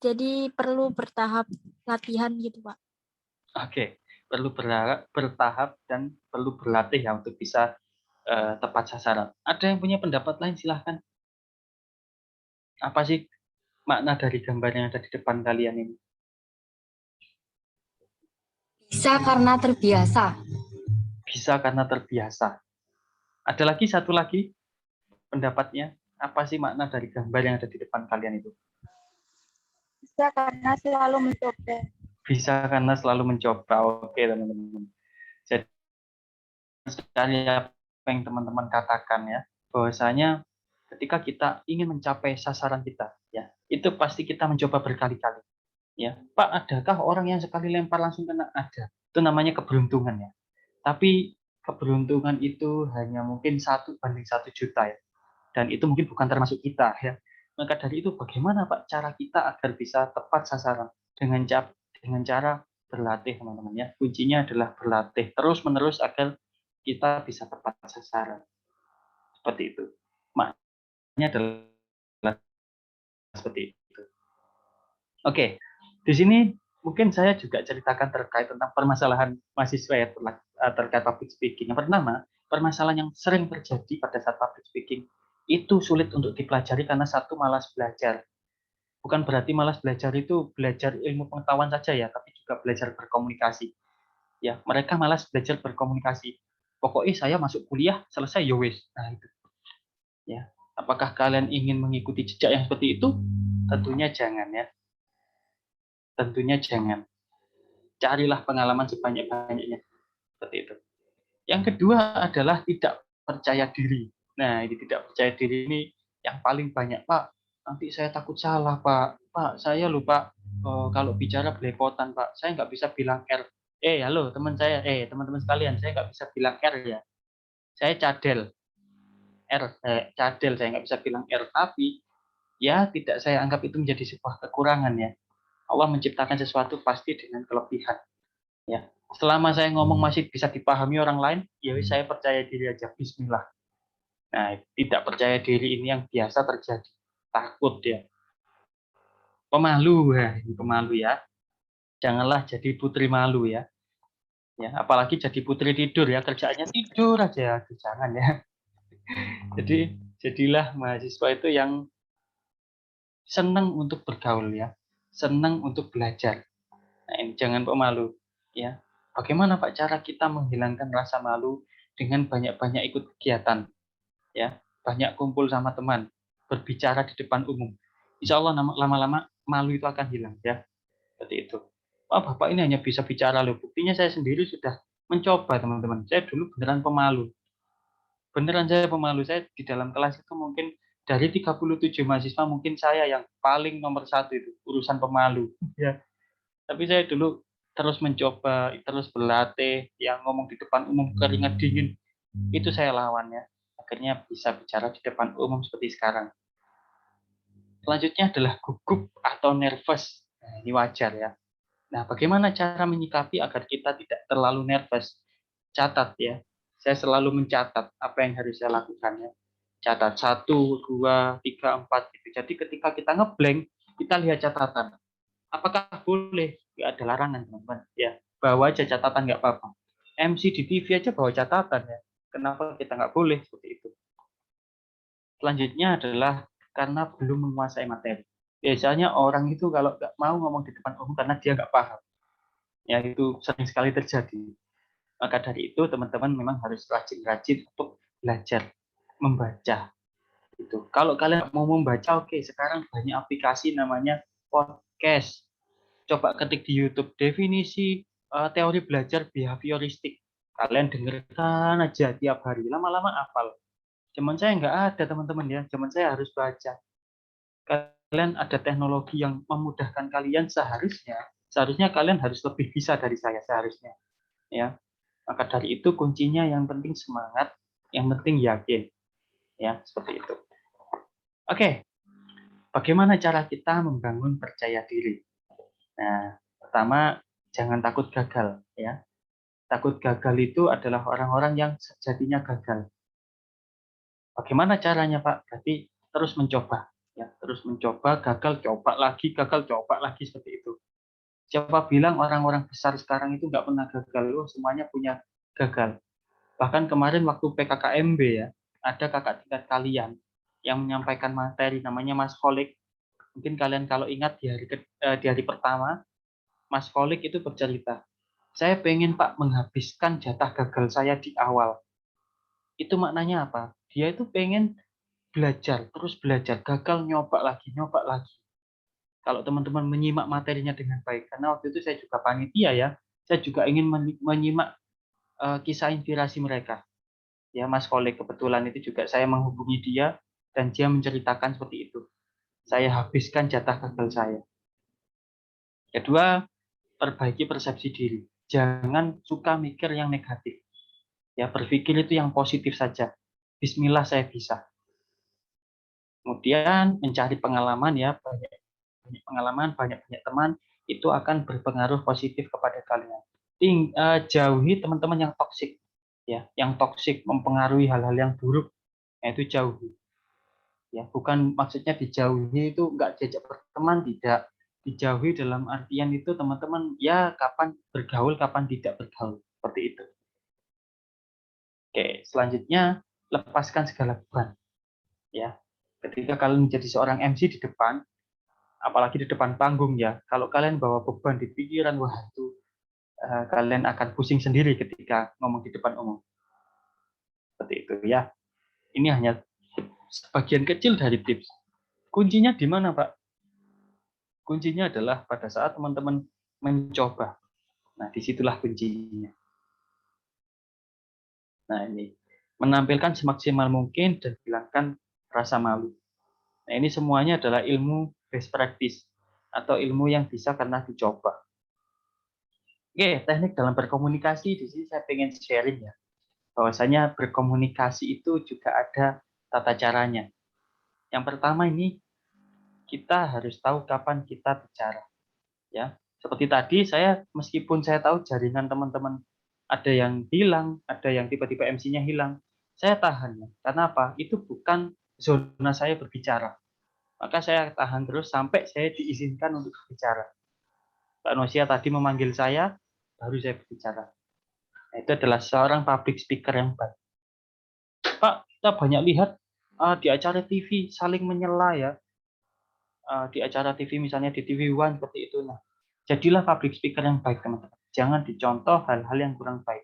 Jadi perlu bertahap latihan gitu, Pak. Oke, perlu bertahap dan perlu berlatih ya untuk bisa tepat sasaran. Ada yang punya pendapat lain silahkan. Apa sih makna dari gambar yang ada di depan kalian ini? Bisa karena terbiasa. Bisa karena terbiasa. Ada lagi satu lagi pendapatnya. Apa sih makna dari gambar yang ada di depan kalian itu? Bisa karena selalu mencoba. Bisa karena selalu mencoba. Oke, teman-teman. Jadi sekali apa yang teman-teman katakan ya, bahwasanya ketika kita ingin mencapai sasaran kita, ya, itu pasti kita mencoba berkali-kali. Ya, Pak, adakah orang yang sekali lempar langsung kena? Ada. Itu namanya keberuntungan ya. Tapi keberuntungan itu hanya mungkin 1/1 juta ya. Dan itu mungkin bukan termasuk kita ya. Maka dari itu bagaimana Pak cara kita agar bisa tepat sasaran dengan cara berlatih teman-teman ya. Kuncinya adalah berlatih terus-menerus agar kita bisa tepat sasaran. Seperti itu. Maknanya adalah seperti itu. Oke. Di sini mungkin saya juga ceritakan terkait tentang permasalahan mahasiswa ya terkait public speaking. Yang pertama, permasalahan yang sering terjadi pada saat public speaking itu sulit untuk dipelajari karena satu malas belajar. Bukan berarti malas belajar itu belajar ilmu pengetahuan saja ya, tapi juga belajar berkomunikasi. Ya, mereka malas belajar berkomunikasi. Pokoknya saya masuk kuliah selesai ya wis. Nah, itu. Ya. Apakah kalian ingin mengikuti jejak yang seperti itu? Tentunya jangan ya. Tentunya jangan. Carilah pengalaman sebanyak-banyaknya. Seperti itu. Yang kedua adalah tidak percaya diri. Nah, ini tidak percaya diri ini yang paling banyak, Pak. Nanti saya takut salah, Pak. Pak, saya lupa kalau bicara belepotan, Pak. Saya nggak bisa bilang R. Halo teman saya, teman-teman sekalian, saya nggak bisa bilang R ya. Saya cadel. Cadel, saya nggak bisa bilang R. Tapi, ya tidak saya anggap itu menjadi sebuah kekurangan ya. Allah menciptakan sesuatu pasti dengan kelebihan. Ya, selama saya ngomong masih bisa dipahami orang lain, ya saya percaya diri aja. Bismillah. Nah, tidak percaya diri ini yang biasa terjadi. Takut ya. Pemalu ya, ini pemalu ya. Janganlah jadi putri malu ya. Ya, apalagi jadi putri tidur ya, kerjaannya tidur aja. Jangan ya. Jadi jadilah mahasiswa itu yang senang untuk bergaul ya. Senang untuk belajar. Nah, ini jangan pemalu ya. Bagaimana Pak cara kita menghilangkan rasa malu dengan banyak-banyak ikut kegiatan ya, banyak kumpul sama teman, berbicara di depan umum. Insya Allah lama-lama malu itu akan hilang ya. Seperti itu. Wah, Bapak ini hanya bisa bicara loh. Buktinya saya sendiri sudah mencoba, teman-teman. Saya dulu beneran pemalu. Beneran saya pemalu. Saya di dalam kelas itu mungkin dari 37 mahasiswa mungkin saya yang paling nomor 1 itu urusan pemalu ya. Tapi saya dulu terus mencoba, terus berlatih, yang ngomong di depan umum keringat dingin, itu saya lawan ya. Akhirnya bisa bicara di depan umum seperti sekarang. Selanjutnya adalah gugup atau nervous. Nah, ini wajar ya. Nah, bagaimana cara menyikapi agar kita tidak terlalu nervous? Catat ya. Saya selalu mencatat apa yang harus saya lakukan ya. Catat 1, 2, 3, 4 gitu. Jadi ketika kita ngeblank, kita lihat catatan. Apakah boleh nggak ada larangan teman-teman ya, bawa aja catatan nggak apa-apa. MC di TV aja bawa catatan ya, kenapa kita nggak boleh seperti itu. Selanjutnya adalah karena belum menguasai materi. Biasanya orang itu kalau nggak mau ngomong di depan umum karena dia nggak paham, ya itu sering sekali terjadi. Maka dari itu teman-teman memang harus rajin-rajin untuk belajar membaca. Itu. Kalau kalian mau membaca, oke, sekarang banyak aplikasi namanya podcast. Coba ketik di YouTube definisi teori belajar behavioristik. Kalian dengarkan aja tiap hari, lama-lama hafal. Zaman saya nggak ada teman-teman ya, zaman saya harus baca. Kalian ada teknologi yang memudahkan kalian, seharusnya kalian harus lebih bisa dari saya seharusnya. Ya, maka dari itu kuncinya yang penting semangat, yang penting yakin. Ya, seperti itu. Oke, bagaimana cara kita membangun percaya diri? Nah, pertama, jangan takut gagal. Ya, takut gagal itu adalah orang-orang yang sejatinya gagal. Bagaimana caranya, Pak? Berarti terus mencoba. Ya, terus mencoba, gagal, coba lagi seperti itu. Siapa bilang orang-orang besar sekarang itu nggak pernah gagal? Loh, semuanya punya gagal. Bahkan kemarin waktu PKKMB ya, ada kakak tingkat kalian yang menyampaikan materi namanya Mas Kolik. Mungkin kalian kalau ingat di hari pertama, Mas Kolik itu bercerita, saya pengen Pak menghabiskan jatah gagal saya di awal. Itu maknanya apa? Dia itu pengen belajar, terus belajar, gagal nyoba lagi. Kalau teman-teman menyimak materinya dengan baik, karena waktu itu saya juga panitia ya, saya juga ingin menyimak kisah inspirasi mereka. Ya, Mas Kolik kebetulan itu juga saya menghubungi dia dan dia menceritakan seperti itu. Saya habiskan jatah gagal saya. Kedua, perbaiki persepsi diri. Jangan suka mikir yang negatif. Ya, berpikir itu yang positif saja. Bismillah saya bisa. Kemudian mencari pengalaman ya, banyak pengalaman, banyak teman, itu akan berpengaruh positif kepada kalian. Jauhi teman-teman yang toksik, ya, yang toksik mempengaruhi hal-hal yang buruk, itu jauhi. Ya, bukan maksudnya dijauhi itu nggak diajak berteman, tidak. Dijauhi dalam artian itu teman-teman ya kapan bergaul, kapan tidak bergaul, seperti itu. Oke, selanjutnya lepaskan segala beban. Ya, ketika kalian menjadi seorang MC di depan, apalagi di depan panggung ya, kalau kalian bawa beban di pikiran, wah itu kalian akan pusing sendiri ketika ngomong di depan umum. Seperti itu ya. Ini hanya sebagian kecil dari tips. Kuncinya di mana, Pak? Kuncinya adalah pada saat teman-teman mencoba. Nah, disitulah kuncinya. Nah, ini menampilkan semaksimal mungkin dan hilangkan rasa malu. Nah, ini semuanya adalah ilmu best practice atau ilmu yang bisa karena dicoba. Oke, teknik dalam berkomunikasi di sini saya pengen sharing ya. Bahwasanya berkomunikasi itu juga ada tata caranya. Yang pertama ini kita harus tahu kapan kita bicara. Ya, seperti tadi saya meskipun saya tahu jaringan teman-teman ada yang hilang, ada yang tiba-tiba MC-nya hilang, saya tahan ya. Karena apa? Itu bukan zona saya berbicara. Maka saya tahan terus sampai saya diizinkan untuk berbicara. Pak Nosia tadi memanggil saya, baru saya berbicara. Nah, itu adalah seorang public speaker yang baik. Pak, kita banyak lihat di acara TV saling menyela ya. Di acara TV misalnya di TV One seperti itu. Nah, jadilah public speaker yang baik teman-teman. Jangan dicontoh hal-hal yang kurang baik.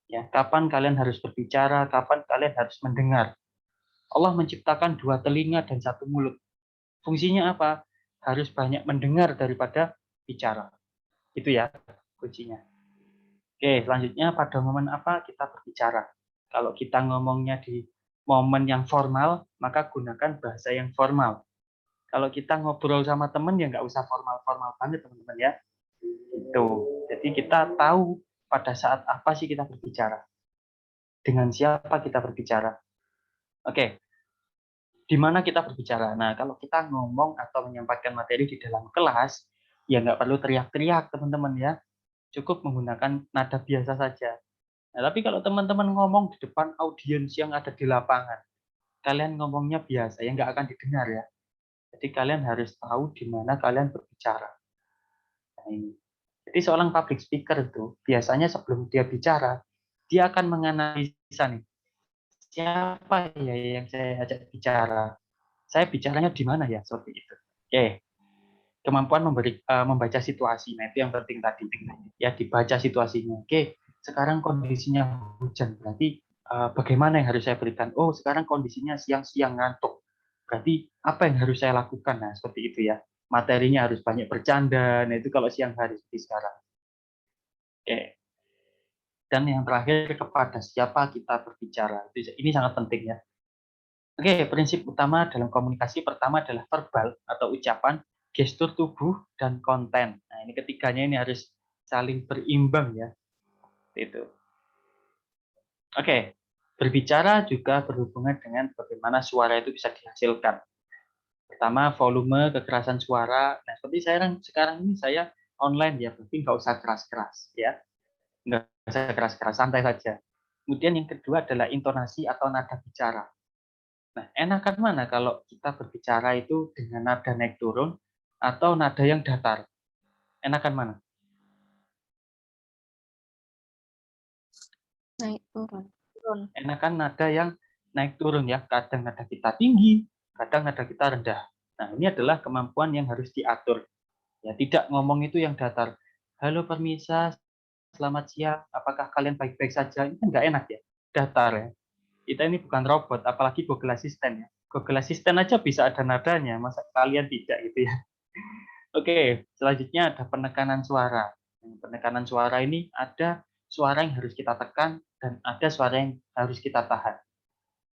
Ya, kapan kalian harus berbicara, kapan kalian harus mendengar. Allah menciptakan 2 telinga dan 1 mulut. Fungsinya apa? Harus banyak mendengar daripada bicara. Itu ya kuncinya. Oke, selanjutnya pada momen apa kita berbicara. Kalau kita ngomongnya di momen yang formal, maka gunakan bahasa yang formal. Kalau kita ngobrol sama temen ya nggak usah formal-formal banget teman-teman ya. Itu. Jadi kita tahu pada saat apa sih kita berbicara. Dengan siapa kita berbicara. Oke. Di mana kita berbicara. Nah, kalau kita ngomong atau menyampaikan materi di dalam kelas, ya nggak perlu teriak-teriak teman-teman ya. Cukup menggunakan nada biasa saja. Nah, tapi kalau teman-teman ngomong di depan audiens yang ada di lapangan, kalian ngomongnya biasa, ya nggak akan didengar ya. Jadi kalian harus tahu di mana kalian berbicara. Nah, ini. Jadi seorang public speaker itu biasanya sebelum dia bicara, dia akan menganalisa nih, siapa ya yang saya ajak bicara? Saya bicaranya di mana ya, seperti itu. Oke, kemampuan membaca situasi, nah itu yang penting tadi. Ya, dibaca situasinya. Oke, sekarang kondisinya hujan, berarti bagaimana yang harus saya berikan? Oh, sekarang kondisinya siang-siang ngantuk. Berarti apa yang harus saya lakukan? Nah, seperti itu ya. Materinya harus banyak bercanda. Nah, itu kalau siang hari seperti sekarang. Oke. Dan yang terakhir, kepada siapa kita berbicara. Ini sangat penting ya. Oke, prinsip utama dalam komunikasi pertama adalah verbal atau ucapan, gestur tubuh, dan konten. Nah, ini ketiganya ini harus saling berimbang ya. Itu. Oke, berbicara juga berhubungan dengan bagaimana suara itu bisa dihasilkan. Pertama, volume, kekerasan suara. Nah, seperti sekarang ini saya online ya, berarti nggak usah keras-keras ya. Nggak usah keras-keras, santai saja. Kemudian yang kedua adalah intonasi atau nada bicara. Nah, enakan mana kalau kita berbicara itu dengan nada naik turun atau nada yang datar? Enakan mana? Naik turun. Enakan nada yang naik turun ya. Kadang nada kita tinggi, kadang nada kita rendah. Nah, ini adalah kemampuan yang harus diatur. Ya, tidak ngomong itu yang datar. Halo permisa, selamat siang. Apakah kalian baik-baik saja? Ini kan nggak enak ya. Datar ya. Kita ini bukan robot, apalagi Google Assistant ya. Google Assistant aja bisa ada nadanya, masa kalian tidak gitu ya. Oke, selanjutnya ada penekanan suara. Penekanan suara ini ada suara yang harus kita tekan dan ada suara yang harus kita tahan.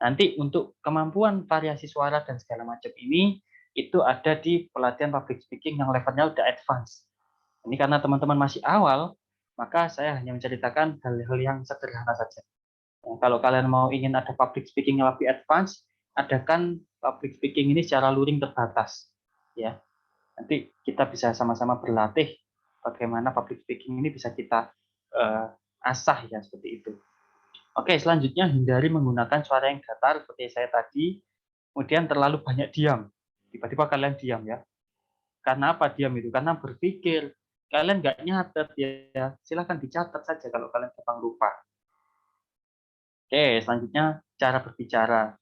Nanti untuk kemampuan variasi suara dan segala macam ini, itu ada di pelatihan public speaking yang levelnya udah advance. Ini karena teman-teman masih awal, maka saya hanya menceritakan hal-hal yang sederhana saja. Nah, kalau kalian mau ingin ada public speaking yang lebih advance, adakan public speaking ini secara luring terbatas. Ya, nanti kita bisa sama-sama berlatih bagaimana public speaking ini bisa kita asah ya, seperti itu. Oke, selanjutnya hindari menggunakan suara yang datar seperti saya tadi, kemudian terlalu banyak diam. Tiba-tiba kalian diam ya. Karena apa diam itu? Karena berpikir. Kalian nggak nyatet ya, silahkan dicatat saja kalau kalian gampang lupa. Oke, selanjutnya cara berbicara.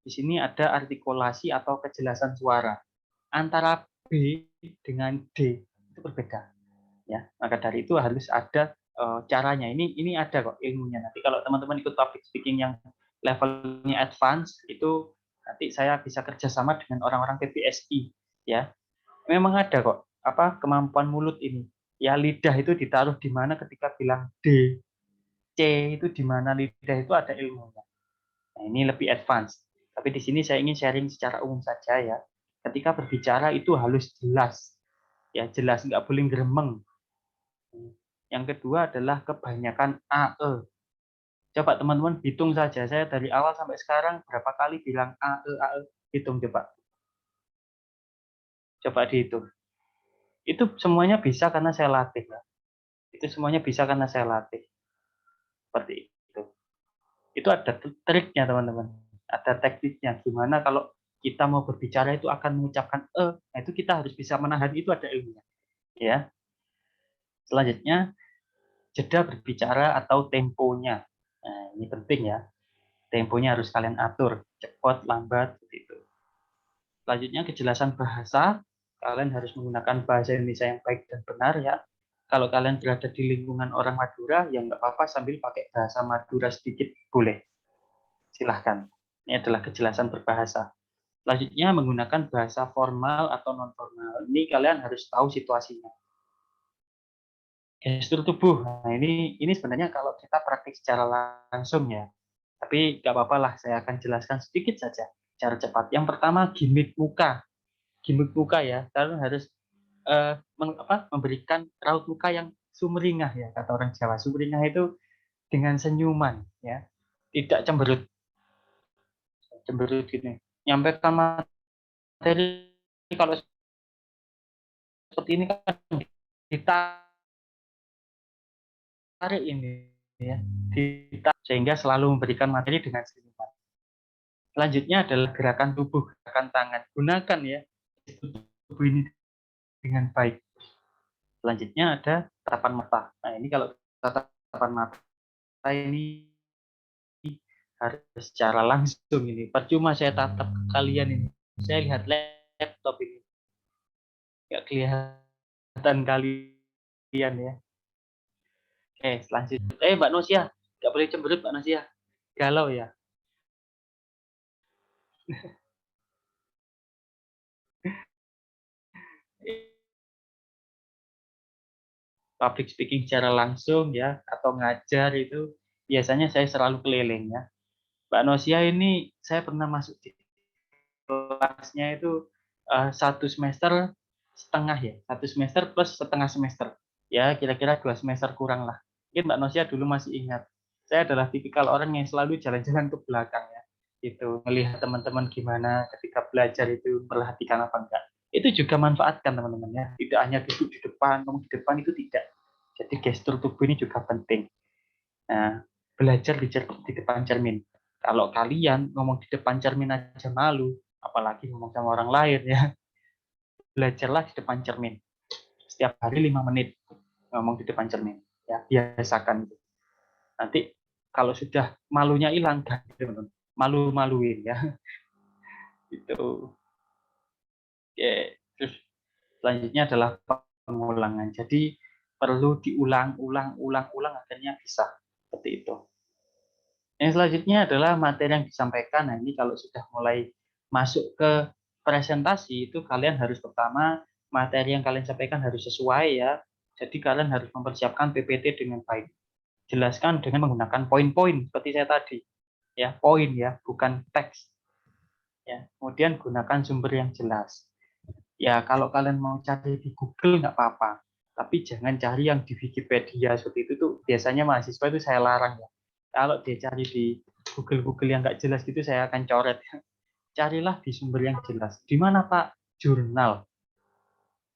Di sini ada artikulasi atau kejelasan suara. Antara B dengan D itu berbeda. Ya, maka dari itu harus ada caranya. Ini ada kok ilmunya. Nanti kalau teman-teman ikut public speaking yang levelnya advance, itu nanti saya bisa kerjasama dengan orang-orang PBSI. Ya, memang ada kok kemampuan mulut ini. Ya, lidah itu ditaruh di mana ketika bilang D, C itu di mana lidah itu ada ilmunya. Nah, ini lebih advance. Tapi di sini saya ingin sharing secara umum saja ya. Ketika berbicara itu harus jelas. Ya, jelas, nggak boleh gremeng. Yang kedua adalah kebanyakan AE. Coba teman-teman hitung saja. Saya dari awal sampai sekarang berapa kali bilang AE, AE. Hitung coba. Coba dihitung. Itu semuanya bisa karena saya latih. Ya. Itu semuanya bisa karena saya latih. Seperti itu. Itu ada triknya teman-teman. Ada tekniknya. Gimana kalau kita mau berbicara itu akan mengucapkan nah itu kita harus bisa menahan, itu ada ilmunya. Ya. Selanjutnya, jeda berbicara atau temponya. Nah, ini penting ya. Temponya harus kalian atur, cepat, lambat, gitu. Selanjutnya, kejelasan bahasa. Kalian harus menggunakan bahasa Indonesia yang baik dan benar ya. Kalau kalian berada di lingkungan orang Madura, ya nggak apa-apa sambil pakai bahasa Madura sedikit, boleh. Silahkan. Ini adalah kejelasan berbahasa. Selanjutnya, menggunakan bahasa formal atau non-formal. Ini kalian harus tahu situasinya. Gestur tubuh. Nah, ini sebenarnya kalau kita praktik secara langsung ya. Tapi nggak apa-apa lah, saya akan jelaskan sedikit saja cara cepat. Yang pertama, gimik muka. Gimik muka ya, kalian harus memberikan raut muka yang sumringah ya, kata orang Jawa. Sumringah itu dengan senyuman ya, tidak cemberut. Cemberut gini. Nyampaikan materi kalau seperti ini kan ditarik ini ya, sehingga selalu memberikan materi dengan senyuman. Selanjutnya adalah gerakan tubuh, gerakan tangan. Gunakan ya tubuh ini dengan baik. Selanjutnya ada tatapan mata. Nah, ini kalau tatapan mata ini harus secara langsung ini. Percuma saya tatap ke kalian ini. Saya lihat laptop ini. Nggak kelihatan kalian ya. Oke, selanjutnya. Mbak Nosia. Nggak boleh cemberut, Mbak Nosia. Galau ya. Public speaking secara langsung ya, atau ngajar itu biasanya saya selalu keliling ya. Mbak Nosia ini saya pernah masuk di kelasnya itu 1 semester setengah ya, 1 semester plus setengah semester ya, kira-kira 2 semester kurang lah. Mungkin Mbak Nosia dulu masih ingat, saya adalah tipikal orang yang selalu jalan-jalan ke belakang ya, itu melihat teman-teman gimana ketika belajar itu, perhatikan apa enggak. Itu juga manfaatkan teman-teman ya, tidak hanya duduk di depan, ngomong di depan itu tidak. Jadi gestur tubuh ini juga penting. Nah, belajar di depan cermin. Kalau kalian ngomong di depan cermin aja malu, apalagi ngomong sama orang lain ya. Belajarlah di depan cermin. Setiap hari 5 menit ngomong di depan cermin. Ya, biasakan itu. Nanti kalau sudah malunya hilang, malu-maluin ya. Itu. Oke, terus selanjutnya adalah pengulangan. Jadi perlu diulang-ulang akhirnya bisa. Seperti itu. Yang selanjutnya adalah materi yang disampaikan. Nah, ini kalau sudah mulai masuk ke presentasi, itu kalian harus pertama, materi yang kalian sampaikan harus sesuai ya. Jadi kalian harus mempersiapkan PPT dengan baik. Jelaskan dengan menggunakan poin-poin seperti saya tadi. Ya, poin ya, bukan teks. Ya, kemudian gunakan sumber yang jelas. Ya, kalau kalian mau cari di Google nggak apa-apa. Tapi jangan cari yang di Wikipedia seperti itu tuh biasanya mahasiswa itu saya larang ya. Kalau dia cari di Google yang nggak jelas gitu saya akan coret. Carilah di sumber yang jelas. Di mana Pak? Jurnal.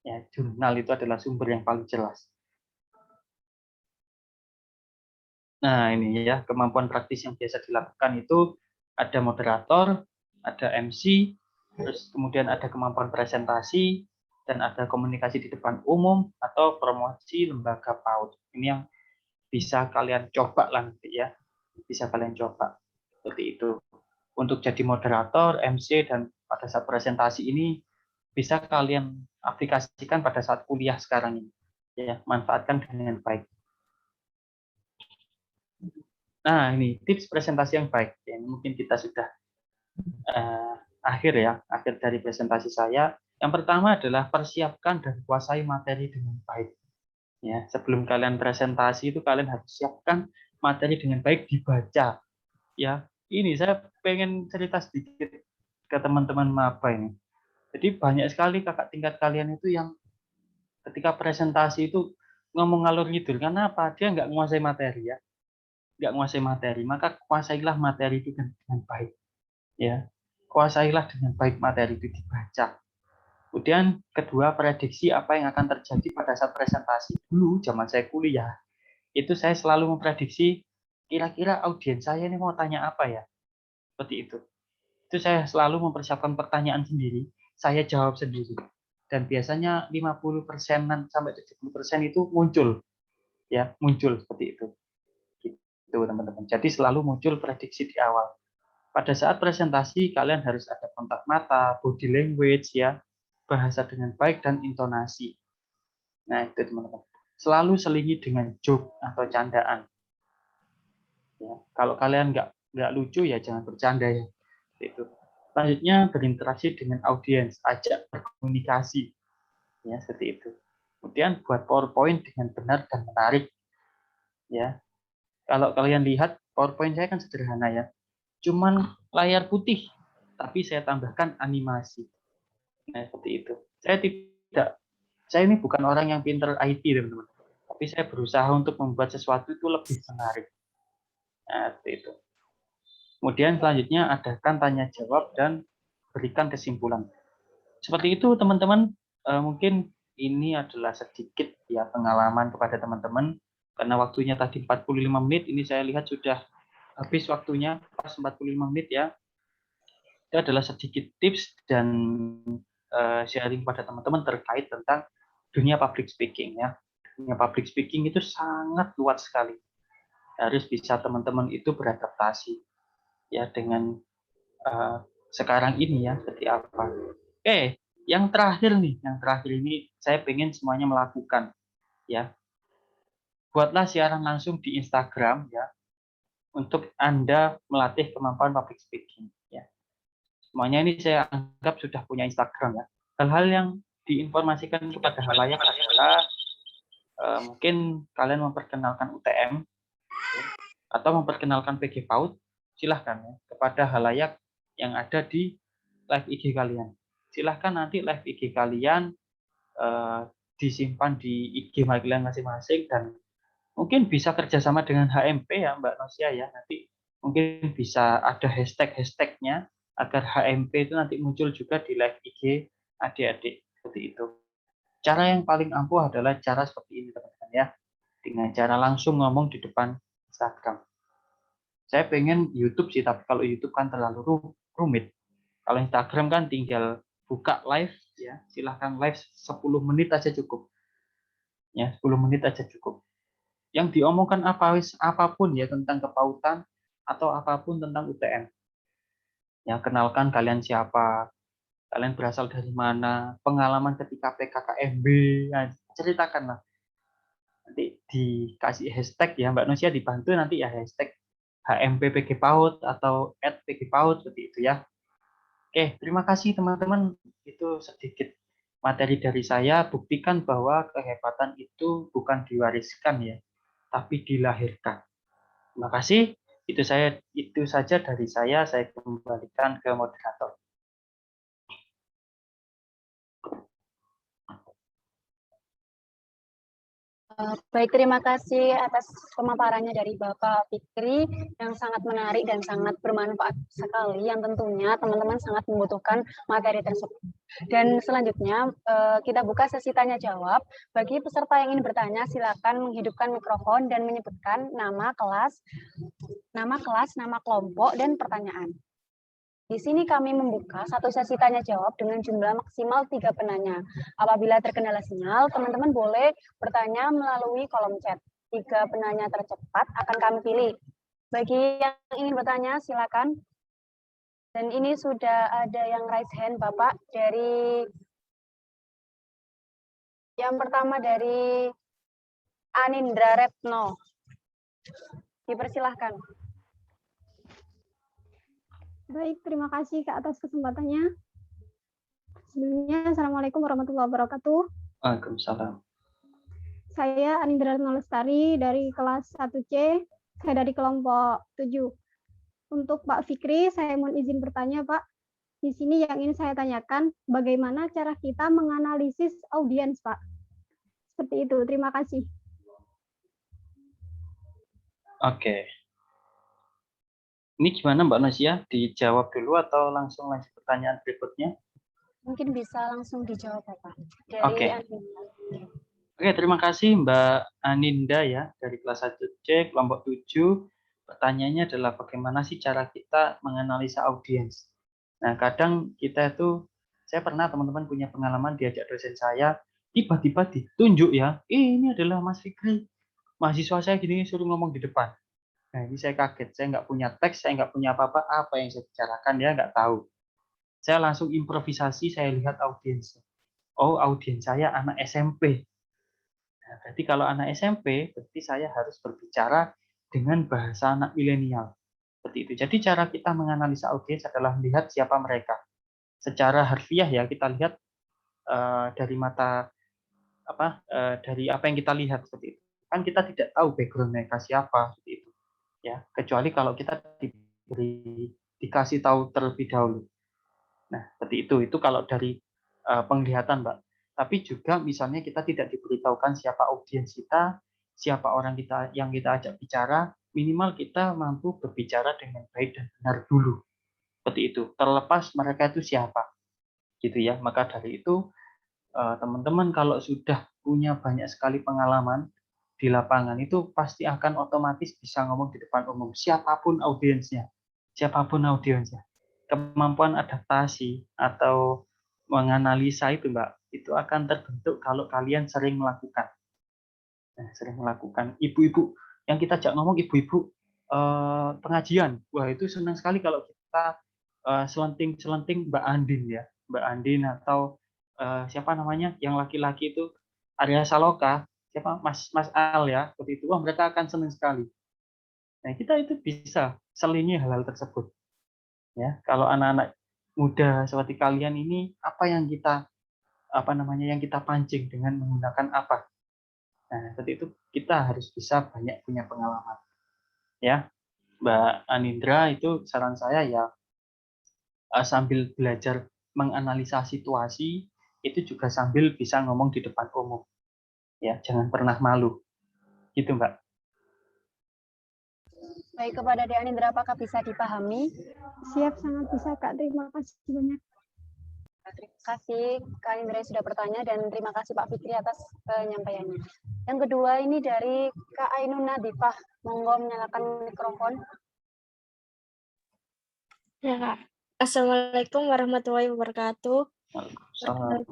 Ya, jurnal itu adalah sumber yang paling jelas. Nah, ini ya, kemampuan praktis yang biasa dilakukan itu ada moderator, ada MC, terus kemudian ada kemampuan presentasi, dan ada komunikasi di depan umum atau promosi lembaga PAUD. Ini yang bisa kalian coba nanti ya. Bisa kalian coba. Seperti itu. Untuk jadi moderator, MC, dan pada saat presentasi ini bisa kalian aplikasikan pada saat kuliah sekarang ini. Ya, manfaatkan dengan baik. Nah, ini tips presentasi yang baik. Ya, mungkin kita sudah akhir dari presentasi saya. Yang pertama adalah persiapkan dan kuasai materi dengan baik. Ya, sebelum kalian presentasi itu kalian harus siapkan materi dengan baik, dibaca. Ya, ini saya pengen cerita sedikit ke teman-teman maba ini. Jadi banyak sekali kakak tingkat kalian itu yang ketika presentasi itu ngomong ngalur ngidul. Karena apa? Dia nggak menguasai materi ya. Nggak menguasai materi, maka kuasailah materi itu dengan baik. Ya, kuasailah dengan baik materi itu, dibaca. Kemudian kedua, prediksi apa yang akan terjadi pada saat presentasi. Dulu zaman saya kuliah, itu saya selalu memprediksi kira-kira audiens saya ini mau tanya apa ya. Seperti itu. Itu saya selalu mempersiapkan pertanyaan sendiri, saya jawab sendiri. Dan biasanya 50% sampai 70% itu muncul. Ya, muncul seperti itu. Gitu, teman-teman. Jadi selalu muncul prediksi di awal. Pada saat presentasi kalian harus ada kontak mata, body language ya, bahasa dengan baik dan intonasi. Nah, itu teman-teman. Selalu selingi dengan joke atau candaan. Ya, kalau kalian nggak lucu ya jangan bercanda ya. Itu. Selanjutnya berinteraksi dengan audiens, ajak berkomunikasi. Ya, seperti itu. Kemudian buat PowerPoint dengan benar dan menarik. Ya. Kalau kalian lihat PowerPoint saya kan sederhana ya. Cuman layar putih, tapi saya tambahkan animasi. Nah, seperti itu. Saya ini bukan orang yang pinter IT, teman-teman. Tapi saya berusaha untuk membuat sesuatu itu lebih menarik. Nah, seperti itu. Kemudian selanjutnya adakan tanya jawab dan berikan kesimpulan. Seperti itu, teman-teman. Mungkin ini adalah sedikit ya pengalaman kepada teman-teman. Karena waktunya tadi 45 menit, ini saya lihat sudah habis waktunya, pas 45 menit ya. Itu adalah sedikit tips dan sharing pada teman-teman terkait tentang dunia public speaking ya. Dunia public speaking itu sangat luas sekali. Harus bisa teman-teman itu beradaptasi ya dengan sekarang ini ya seperti apa. Oke, yang terakhir ini saya pengen semuanya melakukan ya. Buatlah siaran langsung di Instagram ya untuk Anda melatih kemampuan public speaking ya. Semuanya ini saya anggap sudah punya Instagram ya. Hal-hal yang diinformasikan kepada halayak adalah mungkin kalian memperkenalkan UTM atau memperkenalkan PG PAUD, silahkan ya, kepada halayak yang ada di live IG kalian. Silahkan nanti live IG kalian disimpan di IG kalian masing-masing dan mungkin bisa kerjasama dengan HMP ya Mbak Nosia ya. Nanti mungkin bisa ada hashtag-hashtagnya agar HMP itu nanti muncul juga di live IG adik-adik seperti itu. Cara yang paling ampuh adalah cara seperti ini teman-teman ya. Dengan cara langsung ngomong di depan Instagram. Saya pengen YouTube sih, tapi kalau YouTube kan terlalu rumit. Kalau Instagram kan tinggal buka live ya, silahkan live 10 menit aja cukup. Ya, 10 menit aja cukup. Yang diomongkan apapun ya tentang kepautan atau apapun tentang UTM. Ya, kenalkan kalian siapa, kalian berasal dari mana, pengalaman ketika PKKMB, ya, ceritakanlah. Nanti dikasih hashtag ya, Mbak Nosia dibantu nanti ya hashtag HMP PG PAUD atau @PG PAUD seperti itu ya. Oke, terima kasih teman-teman. Itu sedikit materi dari saya. Buktikan bahwa kehebatan itu bukan diwariskan ya, tapi dilahirkan. Terima kasih. Itu saja dari saya. Saya kembalikan ke moderator. Baik, terima kasih atas pemaparannya dari Bapak Fikri yang sangat menarik dan sangat bermanfaat sekali, yang tentunya teman-teman sangat membutuhkan materi tersebut. Dan selanjutnya kita buka sesi tanya jawab. Bagi peserta yang ingin bertanya, silakan menghidupkan mikrofon dan menyebutkan nama kelas, nama kelompok, dan pertanyaan. Di sini kami membuka satu sesi tanya jawab dengan jumlah maksimal 3 penanya. Apabila terkendala sinyal, teman-teman boleh bertanya melalui kolom chat. 3 penanya tercepat akan kami pilih. Bagi yang ingin bertanya, silakan. Dan ini sudah ada yang raise hand, Bapak, dari yang pertama dari Anindra Retno. Dipersilahkan. Baik, terima kasih Kak atas kesempatannya. Sebelumnya, Assalamualaikum warahmatullahi wabarakatuh. Waalaikumsalam. Saya Anindra Lestari dari kelas 1C, saya dari kelompok 7. Untuk Pak Fikri, saya mohon izin bertanya, Pak. Di sini yang ingin saya tanyakan, bagaimana cara kita menganalisis audiens, Pak? Seperti itu, terima kasih. Oke. Ini gimana Mbak Nosia? Dijawab dulu atau langsung lanjut pertanyaan berikutnya? Mungkin bisa langsung dijawab, Bapak. Oke. Oke, terima kasih Mbak Aninda ya dari kelas 1C kelompok 7. Pertanyaannya adalah bagaimana sih cara kita menganalisa audiens. Nah, kadang kita itu, saya pernah teman-teman punya pengalaman diajak dosen saya, tiba-tiba ditunjuk ya, ini adalah Mas Fikri, mahasiswa saya gini suruh ngomong di depan. Nah, ini saya kaget, saya nggak punya teks, saya nggak punya apa yang saya bicarakan, dia nggak tahu. Saya langsung improvisasi, saya lihat audiensnya. Oh, audiens saya anak SMP. Nah, berarti kalau anak SMP, berarti saya harus berbicara dengan bahasa anak milenial. Seperti itu. Jadi cara kita menganalisa audiens adalah melihat siapa mereka. Secara harfiah ya, kita lihat dari mata dari apa yang kita lihat seperti itu. Kan kita tidak tahu background mereka siapa seperti itu. Ya, kecuali kalau kita dikasih tahu terlebih dahulu. Nah, seperti itu kalau dari penglihatan, Mbak. Tapi juga misalnya kita tidak diberitahukan siapa audiens kita, siapa orang yang kita ajak bicara, minimal kita mampu berbicara dengan baik dan benar dulu. Seperti itu. Terlepas mereka itu siapa. Gitu ya. Maka dari itu teman-teman kalau sudah punya banyak sekali pengalaman di lapangan itu pasti akan otomatis bisa ngomong di depan umum siapapun audiensnya. Kemampuan adaptasi atau menganalisa itu Mbak, itu akan terbentuk kalau kalian sering melakukan. Nah, sering melakukan. Ibu-ibu yang kita ajak ngomong, ibu-ibu pengajian, wah itu senang sekali kalau kita selenting-selenting Mbak Andin ya, Mbak Andin atau siapa namanya yang laki-laki itu Arya Saloka, siapa Mas Al ya, seperti itu, wah mereka akan senang sekali. Nah kita itu bisa selingi hal-hal tersebut ya. Kalau anak-anak muda seperti kalian ini, apa yang kita yang kita pancing dengan menggunakan apa? Nah seperti itu kita harus bisa banyak punya pengalaman ya. Mbak Anindra itu saran saya ya sambil belajar menganalisa situasi itu juga sambil bisa ngomong di depan umum ya, jangan pernah malu gitu Mbak. Baik, kepada Dek Anindra, apakah bisa dipahami? Siap, sangat bisa Kak. Terima kasih banyak. Terima kasih Kak Anindra yang sudah bertanya dan terima kasih Pak Fikri atas penyampaiannya. Yang kedua ini dari Kak Ainun Nadifah. Monggo menyalakan mikrofon. Ya, Kak. Assalamualaikum warahmatullahi wabarakatuh. Waalaikumsalam.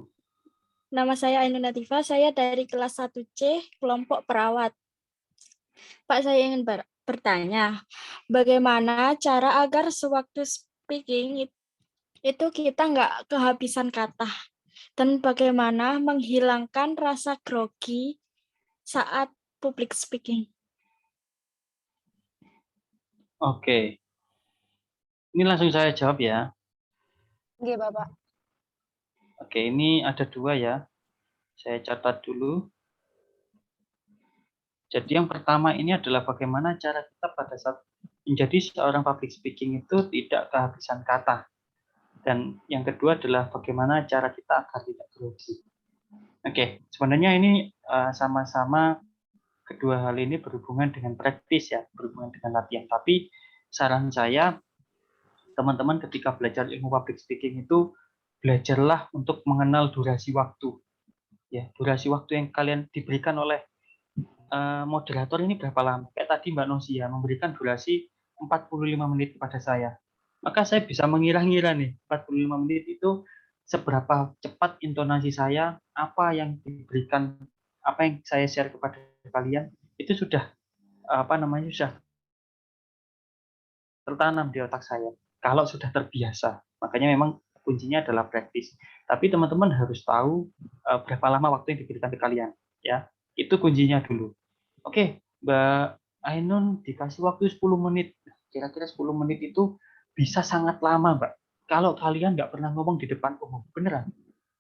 Nama saya Ainun Natifah, saya dari kelas 1C, kelompok perawat. Pak, saya ingin bertanya, bagaimana cara agar sewaktu speaking itu kita nggak kehabisan kata? Dan bagaimana menghilangkan rasa grogi saat public speaking? Oke. Ini langsung saya jawab ya. Oke, Bapak. Oke, ini ada dua ya. Saya catat dulu. Jadi yang pertama ini adalah bagaimana cara kita pada saat menjadi seorang public speaking itu tidak kehabisan kata. Dan yang kedua adalah bagaimana cara kita agar tidak grogi. Oke, sebenarnya ini sama-sama kedua hal ini berhubungan dengan praktis ya, berhubungan dengan latihan. Tapi saran saya, teman-teman ketika belajar ilmu public speaking itu belajarlah untuk mengenal durasi waktu. Ya, durasi waktu yang kalian diberikan oleh moderator ini berapa lama? Kayak tadi Mbak Nosia memberikan durasi 45 menit kepada saya. Maka saya bisa mengira-ngira nih, 45 menit itu seberapa cepat intonasi saya, apa yang diberikan, apa yang saya share kepada kalian, itu sudah sudah tertanam di otak saya. Kalau sudah terbiasa, makanya memang kuncinya adalah praktis. Tapi teman-teman harus tahu berapa lama waktu yang diberikan ke kalian, ya. Itu kuncinya dulu. Oke, Mbak Ainun dikasih waktu 10 menit. Kira-kira 10 menit itu bisa sangat lama, Mbak. Kalau kalian nggak pernah ngomong di depan umum, beneran.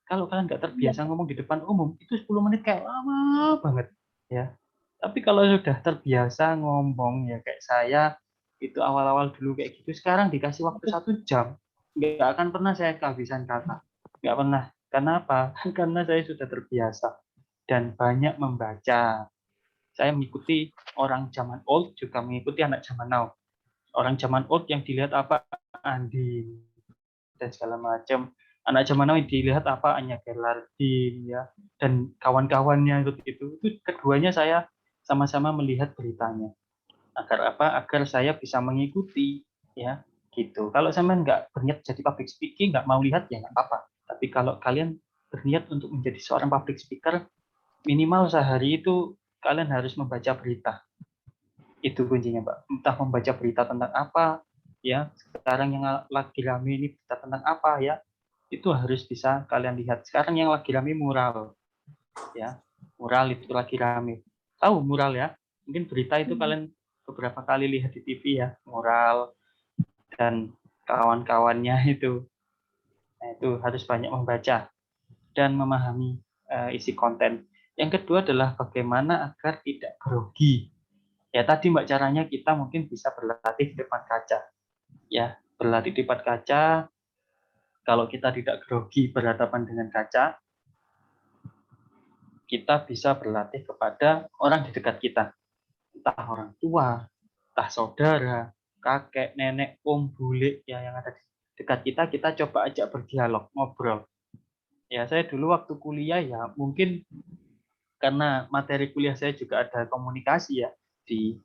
Kalau kalian nggak terbiasa ngomong di depan umum, itu 10 menit kayak lama banget, ya. Tapi kalau sudah terbiasa ngomong, ya kayak saya, itu awal-awal dulu kayak gitu, sekarang dikasih waktu 1 jam, nggak akan pernah saya kehabisan kata. Nggak pernah. Karena apa? Karena saya sudah terbiasa dan banyak membaca. Saya mengikuti orang zaman old, juga mengikuti anak zaman now. Orang zaman old yang dilihat apa? Andi dan segala macam. Anak zaman now yang dilihat apa? Anya Geraldine ya, dan kawan-kawannya itu keduanya saya sama-sama melihat beritanya. Agar apa? Agar saya bisa mengikuti ya, gitu. Kalau saya nggak berniat jadi public speaking, nggak mau lihat ya nggak apa-apa. Tapi kalau kalian berniat untuk menjadi seorang public speaker, minimal sehari itu kalian harus membaca berita. Itu kuncinya, Mbak. Entah membaca berita tentang apa, ya. Sekarang yang lagi rame ini berita tentang apa, ya. Itu harus bisa kalian lihat. Sekarang yang lagi rame mural, ya. Mural itu lagi rame. Tahu mural ya? Mungkin berita itu kalian beberapa kali lihat di TV ya, mural dan kawan-kawannya itu. Nah, itu harus banyak membaca dan memahami isi konten. Yang kedua adalah bagaimana agar tidak grogi. Ya tadi Mbak caranya kita mungkin bisa berlatih di depan kaca. Ya, berlatih di depan kaca. Kalau kita tidak grogi berhadapan dengan kaca, kita bisa berlatih kepada orang di dekat kita. Entah orang tua, entah saudara, kakek, nenek, om, bule ya yang ada di dekat kita coba ajak berdialog, ngobrol. Ya, saya dulu waktu kuliah ya mungkin karena materi kuliah saya juga ada komunikasi ya di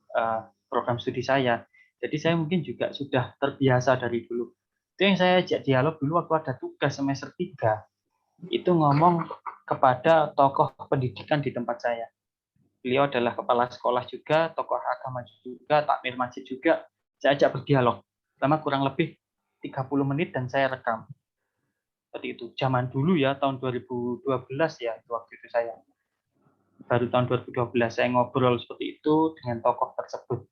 program studi saya. Jadi saya mungkin juga sudah terbiasa dari dulu. Itu yang saya ajak dialog dulu waktu ada tugas semester 3. itu ngomong kepada tokoh pendidikan di tempat saya. Beliau adalah kepala sekolah juga, tokoh agama juga, takmir masjid juga. Saya ajak berdialog. Lama kurang lebih 30 menit dan saya rekam. Seperti itu. Zaman dulu ya, tahun 2012 ya, waktu itu saya. Baru tahun 2012 saya ngobrol seperti itu dengan tokoh tersebut.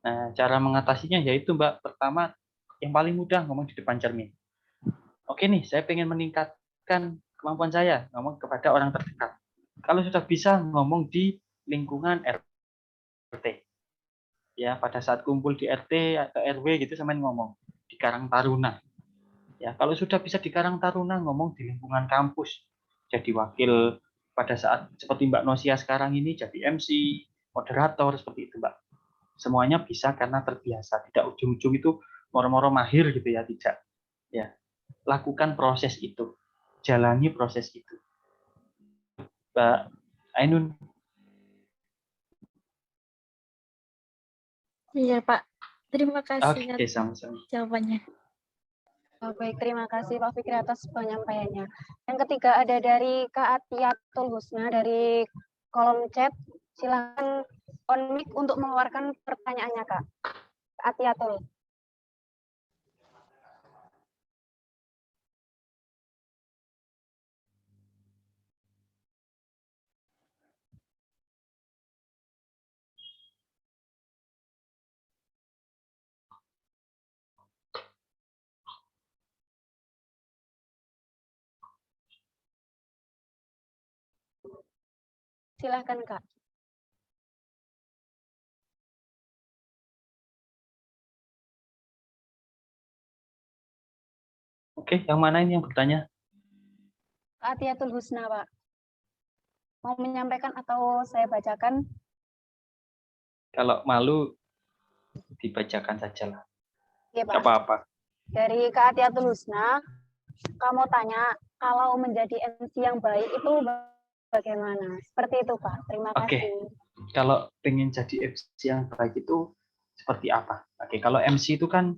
Nah, cara mengatasinya yaitu Mbak, pertama yang paling mudah ngomong di depan cermin. Oke nih, saya pengen meningkatkan kemampuan saya, ngomong kepada orang terdekat. Kalau sudah bisa ngomong di lingkungan RT. Ya, pada saat kumpul di RT atau RW gitu sama ngomong di Karang Taruna. Ya, kalau sudah bisa di Karang Taruna ngomong di lingkungan kampus. Jadi wakil pada saat seperti Mbak Nosia sekarang ini jadi MC, moderator seperti itu, Mbak. Semuanya bisa karena terbiasa, tidak ujung-ujung itu moro-moro mahir gitu ya, tidak. Ya, lakukan proses itu. Jalani proses itu. Mbak Ainun. Iya, Pak. Terima kasih Oke, sama-sama. jawabannya. Baik, terima kasih Pak Fikri atas penyampaiannya. Yang ketiga ada dari Kak Atiatul Husna dari kolom chat. Silakan on mic untuk mengeluarkan pertanyaannya, Kak. Kak Atiatul. Silakan, Kak. Oke, yang mana ini yang bertanya? Kak Atiatul Husna, Pak. Mau menyampaikan atau saya bacakan? Kalau malu dibacakan saja lah. Iya, Pak. Apa-apa. Dari Kak Atiatul Husna, kamu tanya kalau menjadi MC yang baik itu bagaimana? Seperti itu, Pak. Terima Oke. kasih. Kalau pengen jadi MC yang baik itu seperti apa? Oke, kalau MC itu kan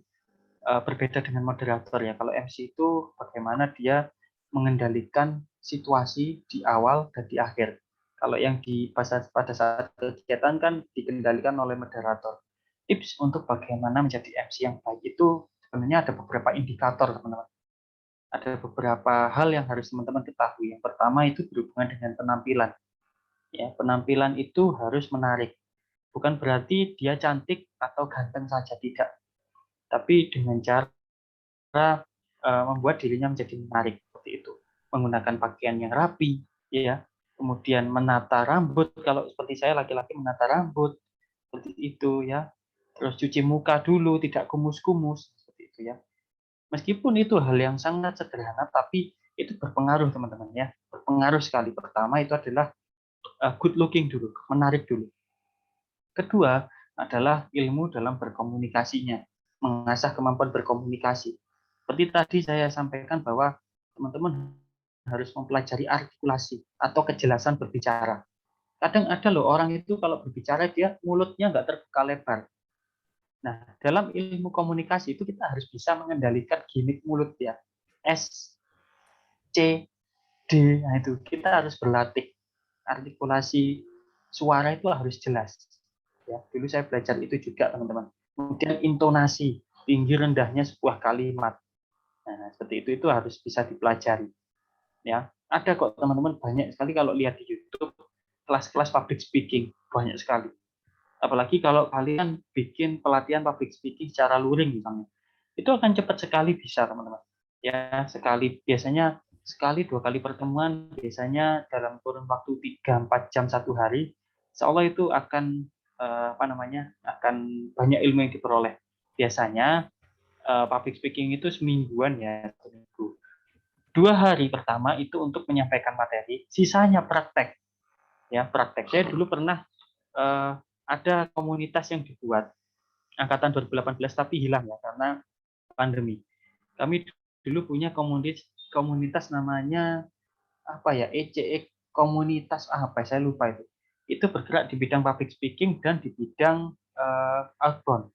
berbeda dengan moderator ya. Kalau MC itu bagaimana dia mengendalikan situasi di awal dan di akhir. Kalau yang pada saat kegiatan kan dikendalikan oleh moderator. Tips untuk bagaimana menjadi MC yang baik itu sebenarnya ada beberapa indikator, teman-teman. Ada beberapa hal yang harus teman-teman ketahui. Yang pertama itu berhubungan dengan penampilan. Ya, penampilan itu harus menarik. Bukan berarti dia cantik atau ganteng saja, tidak. Tapi dengan cara membuat dirinya menjadi menarik seperti itu. Menggunakan pakaian yang rapi, ya. Kemudian menata rambut, kalau seperti saya laki-laki menata rambut seperti itu ya. Terus cuci muka dulu, tidak kumus-kumus seperti itu ya. Meskipun itu hal yang sangat sederhana, tapi itu berpengaruh teman-teman ya. Berpengaruh sekali. Pertama itu adalah good looking dulu, menarik dulu. Kedua adalah ilmu dalam berkomunikasinya, mengasah kemampuan berkomunikasi. Seperti tadi saya sampaikan bahwa teman-teman harus mempelajari artikulasi atau kejelasan berbicara. Kadang ada loh orang itu kalau berbicara dia mulutnya nggak terbuka lebar. Nah, dalam ilmu komunikasi itu kita harus bisa mengendalikan gimmick mulut ya. S, C, D, nah itu kita harus berlatih. Artikulasi suara itu harus jelas. Ya, dulu saya belajar itu juga teman-teman. Kemudian intonasi, tinggi rendahnya sebuah kalimat. Nah, seperti itu harus bisa dipelajari. Ya, ada kok teman-teman banyak sekali kalau lihat di YouTube kelas-kelas public speaking banyak sekali. Apalagi kalau kalian bikin pelatihan public speaking secara luring misalnya, itu akan cepat sekali bisa teman-teman. Ya, biasanya sekali 2 kali pertemuan, biasanya dalam kurun waktu 3-4 jam 1 hari, insya Allah itu akan akan banyak ilmu yang diperoleh. Biasanya public speaking itu semingguan ya, seminggu. 2 hari pertama itu untuk menyampaikan materi, sisanya praktek. Ya, praktek. Saya dulu pernah ada komunitas yang dibuat angkatan 2018 tapi hilang ya karena pandemi. Kami dulu punya komunitas namanya apa ya, ECE komunitas apa saya lupa itu. Itu bergerak di bidang public speaking dan di bidang outbound.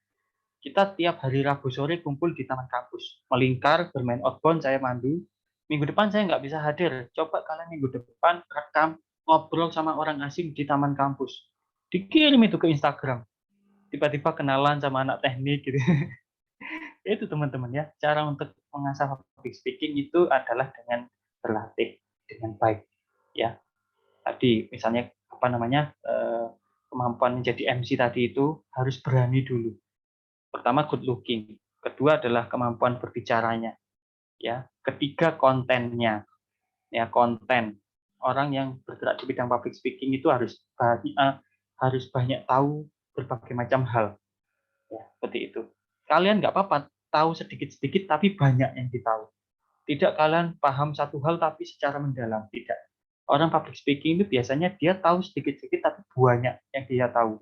Kita tiap hari Rabu sore kumpul di taman kampus, melingkar, bermain outbound, saya mandu, Minggu depan saya nggak bisa hadir. Coba kalian minggu depan rekam ngobrol sama orang asing di taman kampus. Dikirim itu ke Instagram. Tiba-tiba kenalan sama anak teknik gitu. Itu teman-teman ya, cara untuk mengasah public speaking itu adalah dengan berlatih dengan baik. Ya, tadi misalnya apa namanya kemampuan menjadi MC tadi itu harus berani dulu. Pertama good looking, kedua adalah kemampuan berbicaranya. Ya, ketiga kontennya. Ya, konten. Orang yang bergerak di bidang public speaking itu harus banyak tahu berbagai macam hal. Ya, seperti itu. Kalian nggak apa-apa tahu sedikit-sedikit tapi banyak yang ditahu. Tidak kalian paham satu hal tapi secara mendalam. Tidak. Orang public speaking itu biasanya dia tahu sedikit-sedikit tapi banyak yang dia tahu.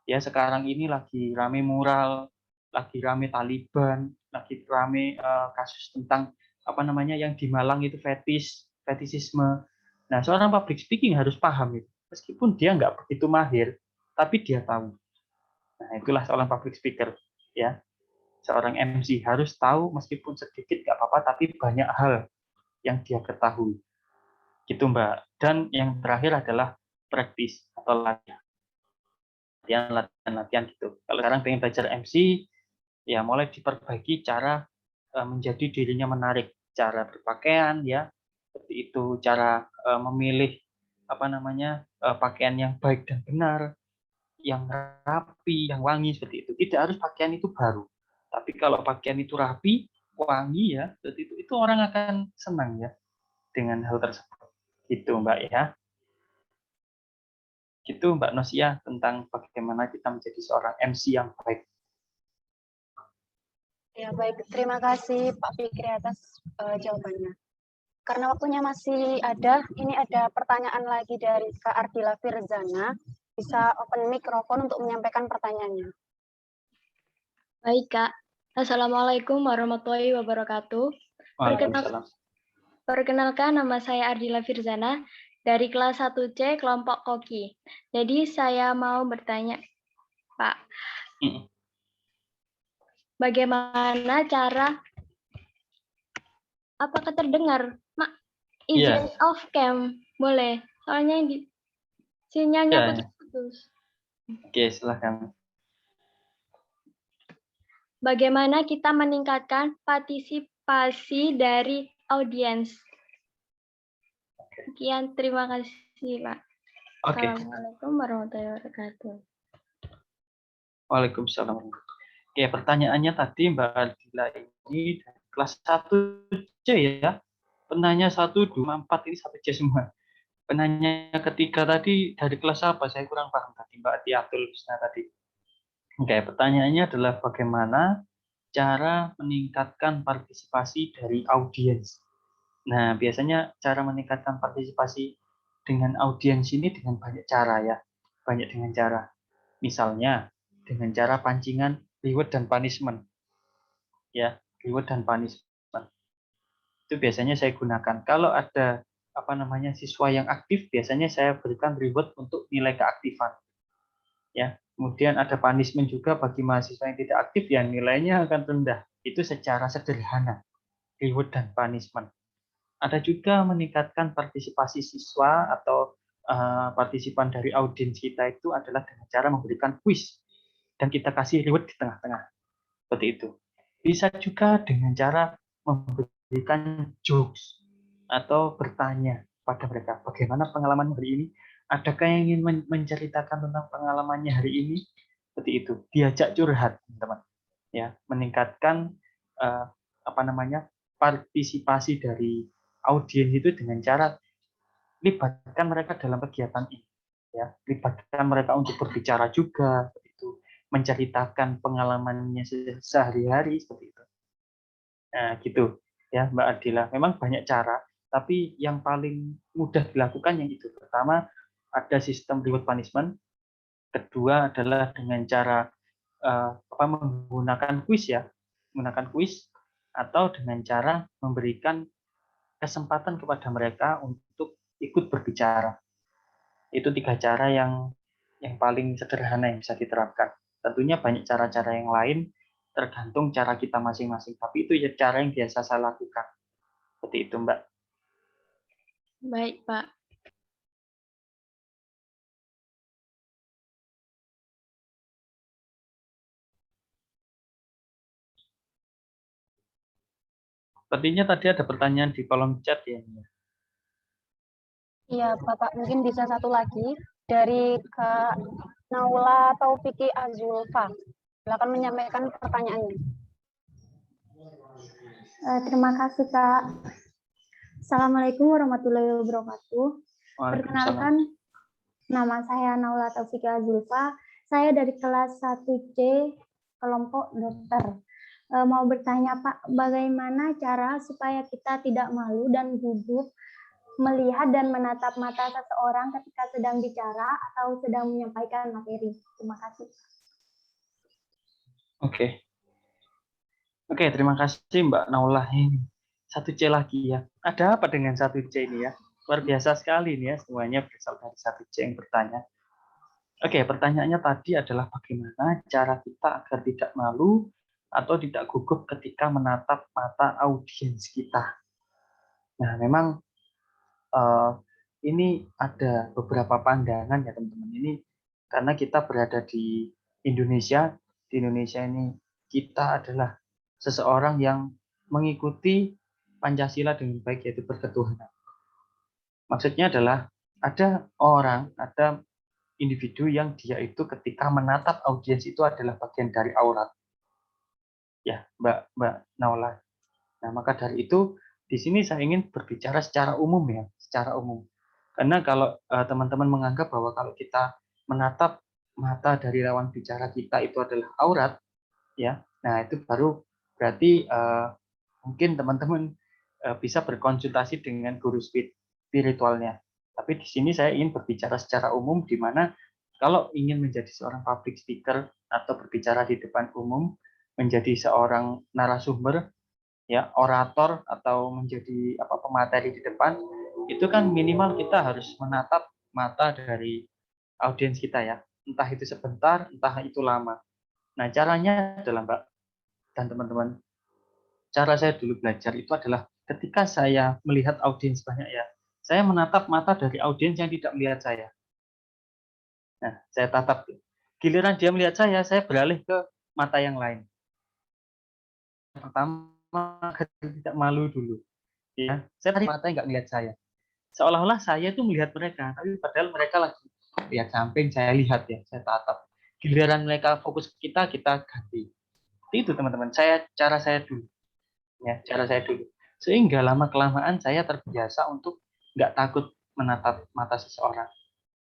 Ya, sekarang ini lagi rame mural, lagi rame Taliban, lagi rame kasus tentang apa namanya yang di Malang itu fetishisme. Nah, seorang public speaking harus paham itu. Meskipun dia nggak begitu mahir, tapi dia tahu. Nah, itulah seorang public speaker. Ya, seorang MC harus tahu meskipun sedikit nggak apa-apa, tapi banyak hal yang dia ketahui. Gitu, Mbak. Dan yang terakhir adalah praktis atau latihan gitu. Kalau sekarang pengen belajar MC, ya mulai diperbaiki cara menjadi dirinya menarik, cara berpakaian ya, seperti itu, cara memilih apa namanya pakaian yang baik dan benar, yang rapi, yang wangi seperti itu. Tidak harus pakaian itu baru, tapi kalau pakaian itu rapi, wangi ya, seperti itu orang akan senang ya dengan hal tersebut. Gitu Mbak ya. Gitu Mbak Nosia tentang bagaimana kita menjadi seorang MC yang baik. Ya, baik. Terima kasih Pak Fikri atas jawabannya. Karena waktunya masih ada, ini ada pertanyaan lagi dari Kak Ardila Firzana. Bisa open mikrofon untuk menyampaikan pertanyaannya. Baik, Kak. Assalamualaikum warahmatullahi wabarakatuh. Waalaikumsalam. Perkenalkan, nama saya Ardila Firzana dari kelas 1C kelompok Koki. Jadi saya mau bertanya, Pak, bagaimana cara, apakah terdengar? Izin off cam, boleh? Soalnya sinyalnya putus-putus. Oke, silahkan. Bagaimana kita meningkatkan partisipasi dari audiens? Sekian, terima kasih, Pak. Oke. Assalamualaikum warahmatullahi wabarakatuh. Waalaikumsalam. Oke, pertanyaannya tadi Mbak Ardila ini dari kelas 1C ya. Penanya 1, 2, 4 ini 1C semua. Penanya ketiga tadi dari kelas apa? Saya kurang paham tadi Mbak Tiatul tadi. Oke, pertanyaannya adalah bagaimana cara meningkatkan partisipasi dari audiens. Nah, biasanya cara meningkatkan partisipasi dengan audiens ini dengan banyak cara ya. Banyak dengan cara. Misalnya dengan cara pancingan reward dan punishment. Ya, reward dan punishment. Itu biasanya saya gunakan. Kalau ada apa namanya siswa yang aktif, biasanya saya berikan reward untuk nilai keaktifan. Ya, kemudian ada punishment juga bagi mahasiswa yang tidak aktif, ya nilainya akan rendah. Itu secara sederhana, reward dan punishment. Ada juga meningkatkan partisipasi siswa atau partisipan dari audiens kita itu adalah dengan cara memberikan kuis dan kita kasih reward di tengah-tengah. Seperti itu. Bisa juga dengan cara memberikan jokes atau bertanya pada mereka, bagaimana pengalaman hari ini? Adakah yang ingin menceritakan tentang pengalamannya hari ini? Seperti itu. Diajak curhat, teman-teman. Ya, meningkatkan apa namanya partisipasi dari audiens itu dengan cara libatkan mereka dalam kegiatan ini. Ya, libatkan mereka untuk berbicara juga, seperti itu, menceritakan pengalamannya sehari-hari seperti itu. Nah, gitu ya Mbak Ardila. Memang banyak cara, tapi yang paling mudah dilakukan yang itu. Pertama, ada sistem reward punishment. Kedua adalah dengan cara menggunakan kuis ya, menggunakan kuis atau dengan cara memberikan kesempatan kepada mereka untuk ikut berbicara. Itu 3 cara yang paling sederhana yang bisa diterapkan. Tentunya banyak cara-cara yang lain, tergantung cara kita masing-masing. Tapi itu ya cara yang biasa saya lakukan. Seperti itu, Mbak. Baik, Pak. Sepertinya tadi ada pertanyaan di kolom chat ya. Iya, Bapak, mungkin bisa satu lagi dari Kak Naula Taufiki Azulfa. Silakan menyampaikan pertanyaannya. Terima kasih, Kak. Assalamualaikum warahmatullahi wabarakatuh. Perkenalkan, nama saya Naula Taufiki Azulfa. Saya dari kelas 1C kelompok dokter. Mau bertanya, Pak, bagaimana cara supaya kita tidak malu dan gugup melihat dan menatap mata seseorang ketika sedang bicara atau sedang menyampaikan materi? Terima kasih. Oke, terima kasih Mbak Naula. Ini 1C lagi ya. Ada apa dengan 1C ini ya? Luar biasa sekali ini ya, semuanya berasal dari 1C yang bertanya. Oke, pertanyaannya tadi adalah bagaimana cara kita agar tidak malu atau tidak gugup ketika menatap mata audiens kita. Nah, memang ini ada beberapa pandangan ya teman-teman. Ini karena kita berada di Indonesia. Di Indonesia ini kita adalah seseorang yang mengikuti Pancasila dengan baik, yaitu berketuhanan. Maksudnya adalah ada individu yang dia itu ketika menatap audiens itu adalah bagian dari aurat. Ya, Mbak Naula. Nah, maka dari itu di sini saya ingin berbicara secara umum ya, secara umum. Karena kalau teman-teman menganggap bahwa kalau kita menatap mata dari lawan bicara kita itu adalah aurat, ya, nah itu baru berarti mungkin teman-teman bisa berkonsultasi dengan guru spiritualnya. Tapi di sini saya ingin berbicara secara umum, di mana kalau ingin menjadi seorang public speaker atau berbicara di depan umum, menjadi seorang narasumber, ya, orator atau menjadi pemateri di depan, itu kan minimal kita harus menatap mata dari audiens kita ya, entah itu sebentar, entah itu lama. Nah, caranya adalah Mbak dan teman-teman, cara saya dulu belajar itu adalah ketika saya melihat audiens banyak ya, saya menatap mata dari audiens yang tidak melihat saya. Nah, saya tatap. Giliran dia melihat saya beralih ke mata yang lain. Pertama, tidak malu dulu. Ya, saya tadi mata nggak melihat saya. Seolah-olah saya itu melihat mereka, tapi padahal mereka lagi lihat samping, saya lihat ya, saya tatap. Giliran mereka fokus ke kita ganti. Itu teman-teman, cara saya dulu. Ya, cara saya dulu. Sehingga lama-kelamaan saya terbiasa untuk nggak takut menatap mata seseorang.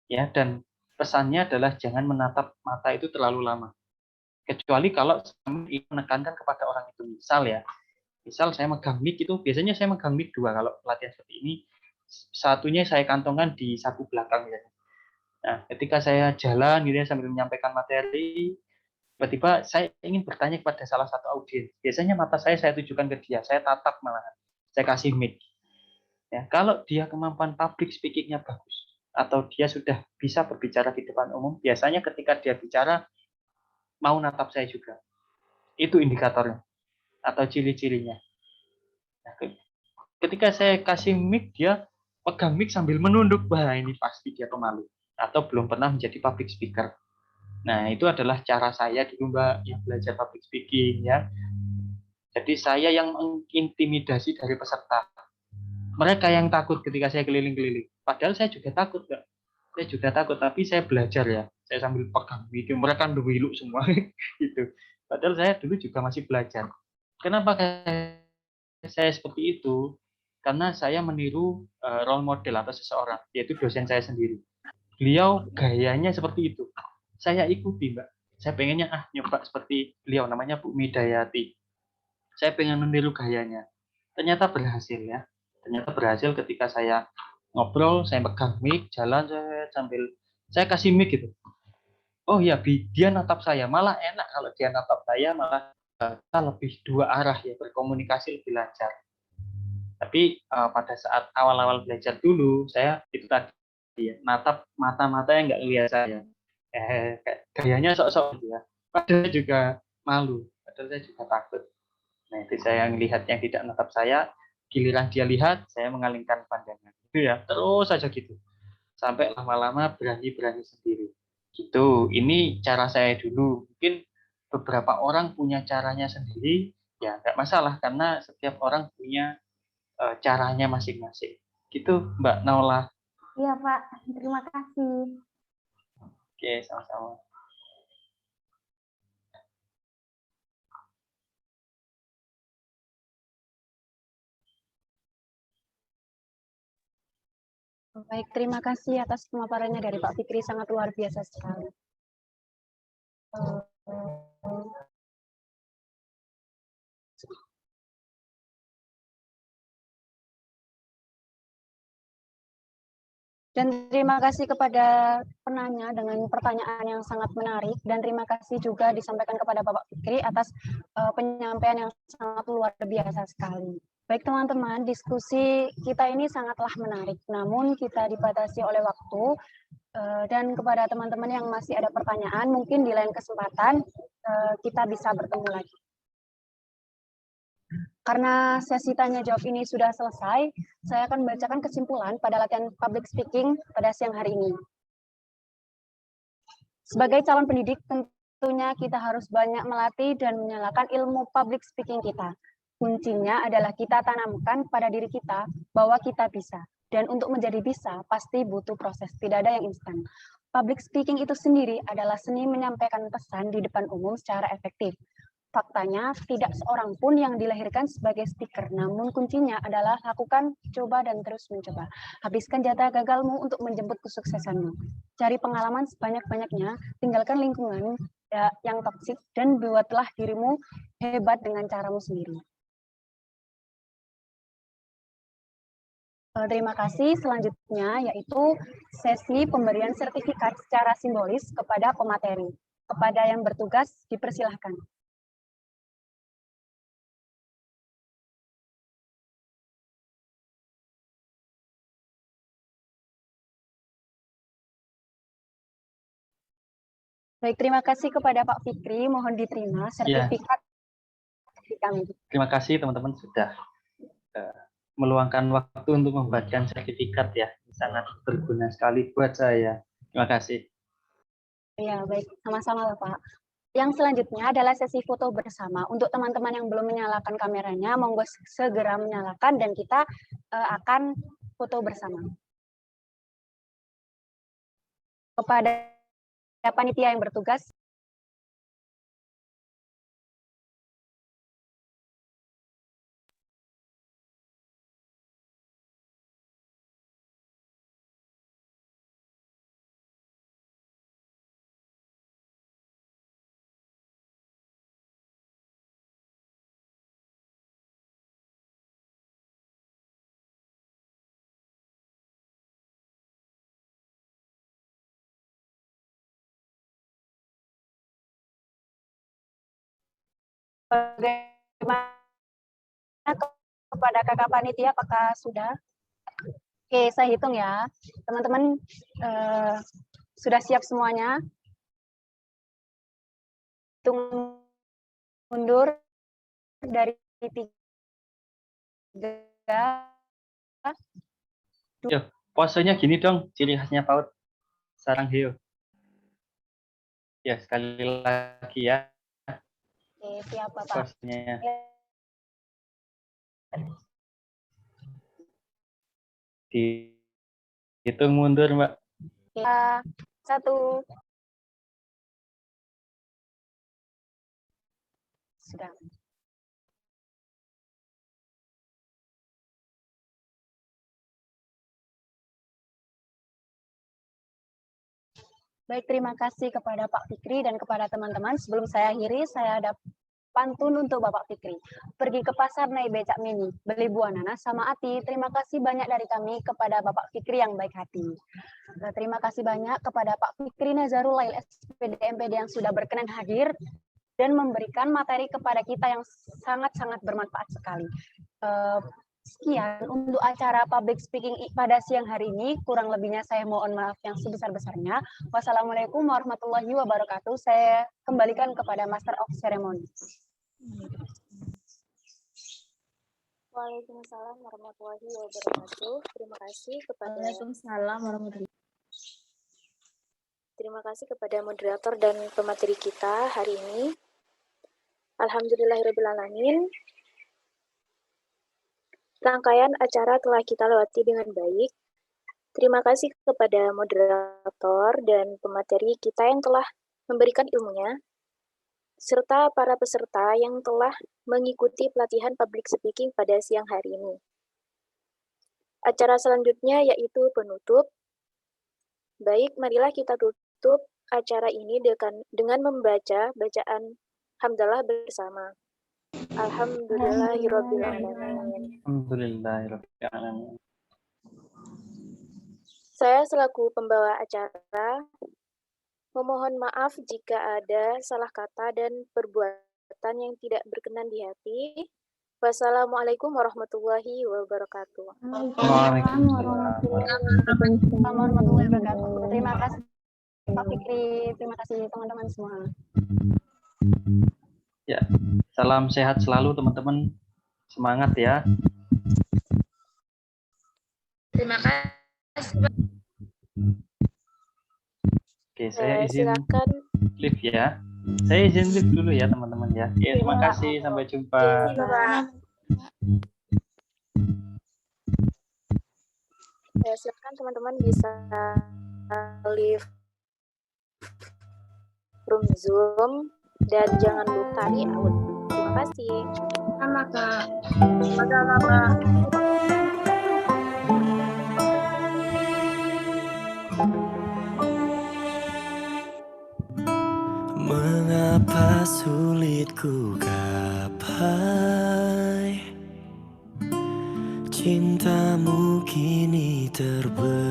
Ya, dan pesannya adalah jangan menatap mata itu terlalu lama. Kecuali kalau menekankan kepada orang itu. Misal saya megang mic itu, biasanya saya megang mic 2 kalau pelatihan seperti ini. Satunya saya kantongkan di saku belakang ya. Nah, ketika saya jalan gitu ya sambil menyampaikan materi, tiba-tiba saya ingin bertanya kepada salah satu audiens. Biasanya mata saya tujukan ke dia, saya tatap malahan. Saya kasih mic. Ya, kalau dia kemampuan public speaking-nya bagus atau dia sudah bisa berbicara di depan umum, biasanya ketika dia bicara mau natap saya juga. Itu indikatornya atau ciri-cirinya. Nah, ketika saya kasih mic, dia pegang mic sambil menunduk, wah ini pasti dia pemalu atau belum pernah menjadi public speaker. Nah, itu adalah cara saya dulu Mbak yang belajar public speaking ya. Jadi saya yang mengintimidasi dari peserta. Mereka yang takut ketika saya keliling-keliling. Padahal saya juga takut, Mbak. Saya juga takut, tapi saya belajar ya. Saya sambil pegang mic, mereka nduwilu semua gitu. Padahal saya dulu juga masih belajar. Kenapa saya seperti itu? Karena saya meniru role model atau seseorang, yaitu dosen saya sendiri. Beliau gayanya seperti itu. Saya ikuti, Mbak. Saya pengennya nyoba seperti beliau, namanya Bu Midayati. Saya pengen meniru gayanya. Ternyata berhasil ya. Ternyata berhasil ketika saya ngobrol, saya pegang mic, jalan sambil saya kasih mic gitu. Oh ya, dia natap saya. Malah enak kalau dia natap saya, malah kita lebih dua arah ya, berkomunikasi lebih lancar. Tapi pada saat awal-awal belajar dulu, saya itu tadi ya, natap mata-mata yang nggak lihat saya. Gayanya sok-sok ya. Padahal juga malu, padahal saya juga takut. Nah, itu saya melihat yang tidak natap saya, Giliran dia lihat, saya mengalihkan pandangan. Itu ya, terus saja gitu. Sampai lama-lama berani-berani sendiri. Gitu. Ini cara saya dulu. Mungkin beberapa orang punya caranya sendiri, ya nggak masalah karena setiap orang punya caranya masing-masing. Gitu, Mbak Naula. Iya, Pak. Terima kasih. Oke, sama-sama. Baik, terima kasih atas pemaparannya dari Pak Fikri, sangat luar biasa sekali. Dan terima kasih kepada penanya dengan pertanyaan yang sangat menarik, dan terima kasih juga disampaikan kepada Bapak Fikri atas penyampaian yang sangat luar biasa sekali. Baik teman-teman, diskusi kita ini sangatlah menarik, namun kita dibatasi oleh waktu, dan kepada teman-teman yang masih ada pertanyaan, mungkin di lain kesempatan kita bisa bertemu lagi. Karena sesi tanya jawab ini sudah selesai, saya akan membacakan kesimpulan pada latihan public speaking pada siang hari ini. Sebagai calon pendidik, tentunya kita harus banyak melatih dan menyalakan ilmu public speaking kita. Kuncinya adalah kita tanamkan pada diri kita bahwa kita bisa. Dan untuk menjadi bisa, pasti butuh proses, tidak ada yang instan. Public speaking itu sendiri adalah seni menyampaikan pesan di depan umum secara efektif. Faktanya, tidak seorang pun yang dilahirkan sebagai speaker, namun kuncinya adalah lakukan, coba, dan terus mencoba. Habiskan jatah gagalmu untuk menjemput kesuksesanmu. Cari pengalaman sebanyak-banyaknya, tinggalkan lingkungan yang toksik, dan buatlah dirimu hebat dengan caramu sendiri. Terima kasih. Selanjutnya yaitu sesi pemberian sertifikat secara simbolis kepada pemateri. Kepada yang bertugas, dipersilahkan. Baik, terima kasih kepada Pak Fikri. Mohon diterima sertifikat dari kami. Terima kasih teman-teman sudah meluangkan waktu untuk membagikan sertifikat ya. Sangat berguna sekali buat saya. Terima kasih. Ya, baik. Sama-sama Bapak. Yang selanjutnya adalah sesi foto bersama. Untuk teman-teman yang belum menyalakan kameranya, monggo segera menyalakan dan kita akan foto bersama. Kepada panitia yang bertugas, bagaimana kepada kakak panitia, apakah sudah? Oke, saya hitung ya. Teman-teman sudah siap semuanya? Hitung mundur dari 3. Yo, posenya gini dong, ciri khasnya PAUD. Sarang heo. Ya, sekali lagi ya. Oke, siap Bapak. Posenya. Dihitung mundur, Mbak. 1. Sudah. Baik, terima kasih kepada Pak Fikri dan kepada teman-teman. Sebelum saya akhiri, saya ada pantun untuk Bapak Fikri. Pergi ke pasar naik becak mini, beli buah nanas sama Ati. Terima kasih banyak dari kami kepada Bapak Fikri yang baik hati. Terima kasih banyak kepada Pak Fikri Nazarul Lail SPD MPD yang sudah berkenan hadir dan memberikan materi kepada kita yang sangat-sangat bermanfaat sekali. Sekian untuk acara public speaking pada siang hari ini. Kurang lebihnya saya mohon maaf yang sebesar-besarnya. Wassalamualaikum warahmatullahi wabarakatuh. Saya kembalikan kepada Master of Ceremony. Waalaikumsalam warahmatullahi wabarakatuh. Terima kasih kepada Waalaikumsalam warahmatullahi. Terima kasih kepada moderator dan pemateri kita hari ini. Alhamdulillahirrahmanirrahim. Rangkaian acara telah kita lewati dengan baik. Terima kasih kepada moderator dan pemateri kita yang telah memberikan ilmunya, serta para peserta yang telah mengikuti pelatihan public speaking pada siang hari ini. Acara selanjutnya yaitu penutup. Baik, marilah kita tutup acara ini dengan membaca bacaan hamdalah bersama. Alhamdulillahirrabbilalamin. Alhamdulillahirrahmanirrahim. Saya selaku pembawa acara memohon maaf jika ada salah kata dan perbuatan yang tidak berkenan di hati. Wassalamualaikum warahmatullahi wabarakatuh. Waalaikumsalam. Warahmatullahi wabarakatuh. Terima kasih Pak Fikri, terima kasih teman-teman semua. Ya, salam sehat selalu teman-teman. Semangat ya. Terima kasih. Oke, saya izin Silakan. live ya. Saya izin live dulu ya teman-teman ya. Ya, terima kasih. Sampai jumpa. Silakan teman-teman bisa live room Zoom dan jangan lupa di out. Terima kasih. Sama Kak. Sama Kak. Mengapa sulit ku gapai cintamu kini terbelakang.